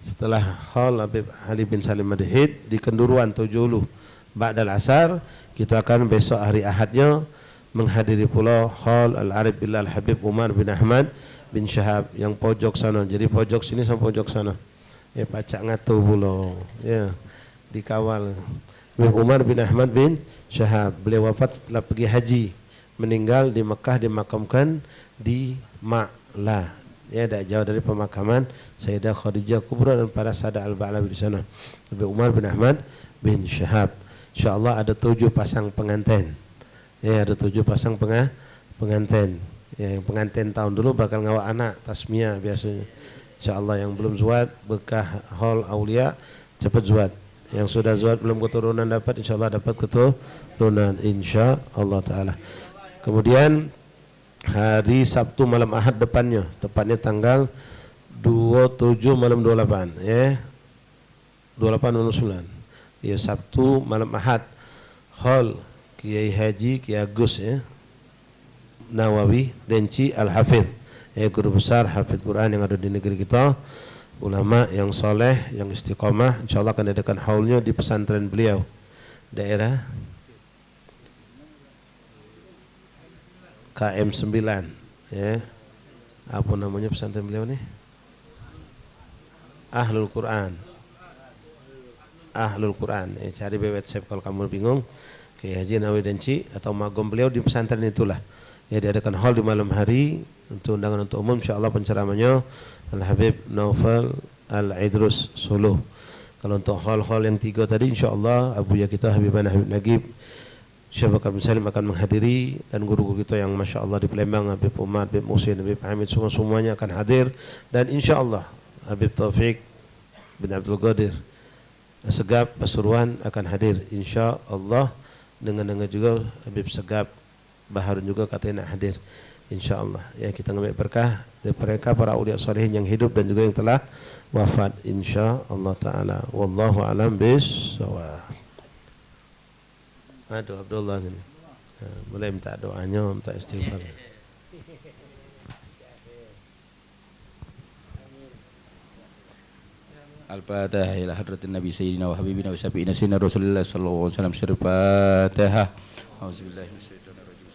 Setelah hall Habib Ali bin Salim Madhid di Kenduruan Tojulu Ba'dal Asar, kita akan besok hari Ahadnya menghadiri pula hall Al-Arif Bilal Habib Umar bin Ahmad bin Syahab yang pojok sana. Jadi pojok sini sampai pojok sana. Pacak ngatu pula. Ya, dikawal. Habib Umar bin Ahmad bin Syahab. Beliau wafat setelah pergi haji. Meninggal di Mekah, dimakamkan di Ma'la. Ya, tak jauh dari pemakaman Sayyidah Khadijah Kubra dan para sahabat Al-Ba'lawi di sana. Habib Umar bin Ahmad bin Syahab. InsyaAllah ada 7 pasang pengantin. Ya, ada 7 pasang pengantin. Ya, yang pengantin tahun dulu bakal ngawak anak tasmiyah biasanya. InsyaAllah yang belum zuat bekah hall aulia cepat zuat. Yang sudah zuat belum keturunan dapat insyaallah dapat keturunan insyaallah taala. Kemudian hari Sabtu malam Ahad depannya, tepatnya tanggal 27 malam 28 ya. 28 ya, Sabtu malam Ahad hall Kiai Haji Kiai Agus ya Nawawi Denci Al-Hafidh, guru besar hafidh Quran yang ada di negeri kita, ulama yang soleh, yang istiqamah. InsyaAllah akan adakan haulnya di pesantren beliau, daerah KM9 ya. Apa namanya pesantren beliau nih? Ahlul Quran. Ahlul Quran. Cari di website kalau kamu bingung. Kiai Haji Nawawi Denci atau magom beliau di pesantren itulah. Ya, diadakan hall di malam hari untuk undangan untuk umum. InsyaAllah penceramanya Al-Habib Naufal Al-Idrus Solo. Kalau untuk hall-hall yang 3 tadi InsyaAllah Abuya kita Habibana Habib Nagib Syekh Bakar bin Salim akan menghadiri, dan guru-guru kita yang Masya Allah di Palembang, Habib Umar, Habib Musin, Habib Hamid, semuanya akan hadir. Dan InsyaAllah Habib Taufik bin Abdul Qadir Segap Pasuruan akan hadir InsyaAllah. Dengan juga Habib Segap Baharun juga katanya nak hadir insyaallah. Ya, kita ngambil berkah dari mereka para aulia salihin yang hidup dan juga yang telah wafat insyaallah taala. Wallahu alam bissawab. Aduh Abdullah ini. Boleh minta doanya, minta istighfar. Al-Fatihah ila hadratin Nabi Sayyidina wa Habibina wa Syafi'ina Sayyidina Rasulullah sallallahu alaihi wasallam. Al-Fatihah. Auzubillahi minasyaitonir rajim.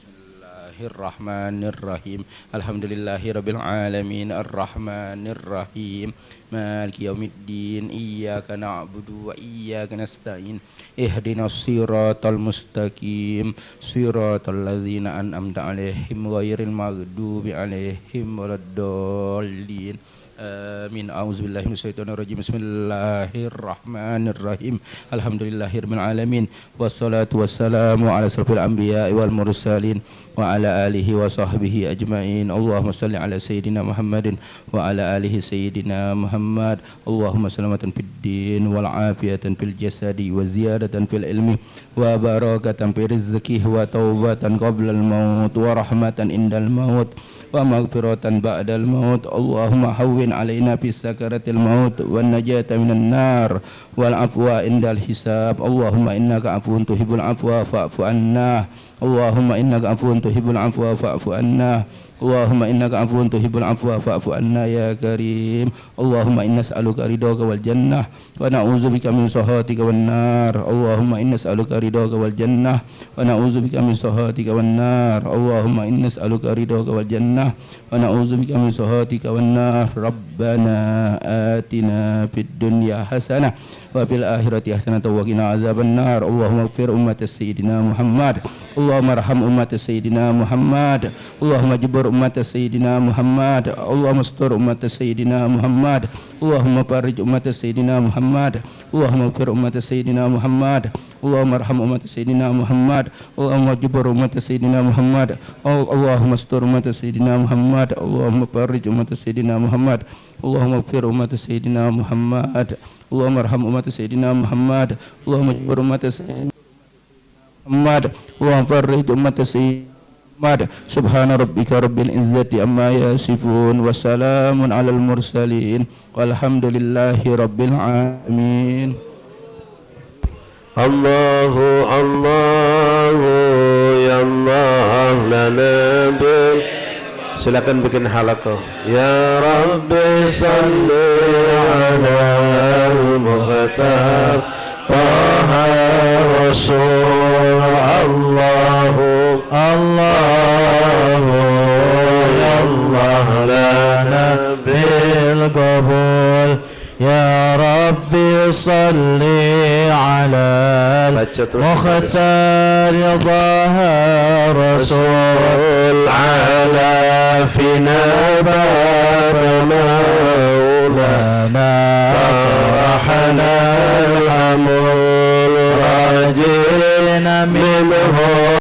Bismillahirrahmanirrahim. Alhamdulillahirabbil alamin arrahmanirrahim maliki yaumiddin iyyaka na'budu wa iyyaka nasta'in ihdinas siratal mustaqim siratal ladzina an'amta 'alaihim ghairil maghdubi 'alaihim waladdallin. Amin. A'udzubillahi minasyaitonir rajim. Bismillahirrahmanirrahim. Alhamdulillahirabbil alamin wassalatu wassalamu ala asrofil anbiya'i wal mursalin wa ala alihi wa sahbihi ajmain. Allahumma shalli ala sayyidina Muhammadin wa ala alihi sayyidina Muhammad. Allahumma salamatan fid din wal afiyatan fil jasadi wa ziyadatan fil ilmi wa barakatan fil rizqi wa taubatan qabla al maut wa rahmatan indal maut wa maghfiratan ba'dal maut. Allahumma hawwin alaina fi sakaratil maut wan najata minan nar wal afwa indal hisab. Allahumma innaka afuwun tuhibbul afwa fa'fu anna. Allahumma innaka afuwun tuhibbul afwa fa'fu anna. Allahumma innaka afuwun tuhibbul afwa fa'fu anna ya karim. Allahumma inna nas'aluka ridhaka wal jannah wa na'udzubika min sakhatika wan nar. Allahumma inna nas'aluka ridhaka wal jannah wa na'udzubika min sakhatika wan nar. Allahumma inna nas'aluka ridhaka wal jannah wa na'udzubika min sakhatika wan nar. Rabbana atina fid dunya hasanah wa fil akhirati hasanah wa qina azaban nar. Allahumma ighfir ummat sayyidina Muhammad. Allahumma arham ummat sayyidina Muhammad. Allahumma jibur ummat sayyidina Muhammad. Allahumma astur ummat sayyidina Muhammad. Allahumma farij ummat sayyidina Muhammad. Allahumma ighfir ummat sayyidina Muhammad. Allahumma arham ummat sayyidina Muhammad. Allahumma jibur ummat sayyidina Muhammad. Allahumma astur ummat sayyidina Muhammad. Allahumma farij ummat sayyidina Muhammad. Allahumma ighfir ummat sayyidina Muhammad. Allahumma arham ummat sayyidina Muhammad. Allahumma jibur ummat sayyidina Muhammad. Allahumma farij ummat sayyidina Muhammad. Subhana rabbika rabbil izzati amma yasifun wa salamun alal mursalin walhamdulillahi rabbil alamin. Allahu Allahu ya Allah lana bil. Silakan bikin halaqah. Ya Rabbi salli ala al-mukhtar Taha Rasul. Allahu Allahu ya Allah lana bil qabul. Ya Rabbi salli ala al-mukhtar Taha Rasul. Ala fina bab maulana tarahna al-amul rajina minhu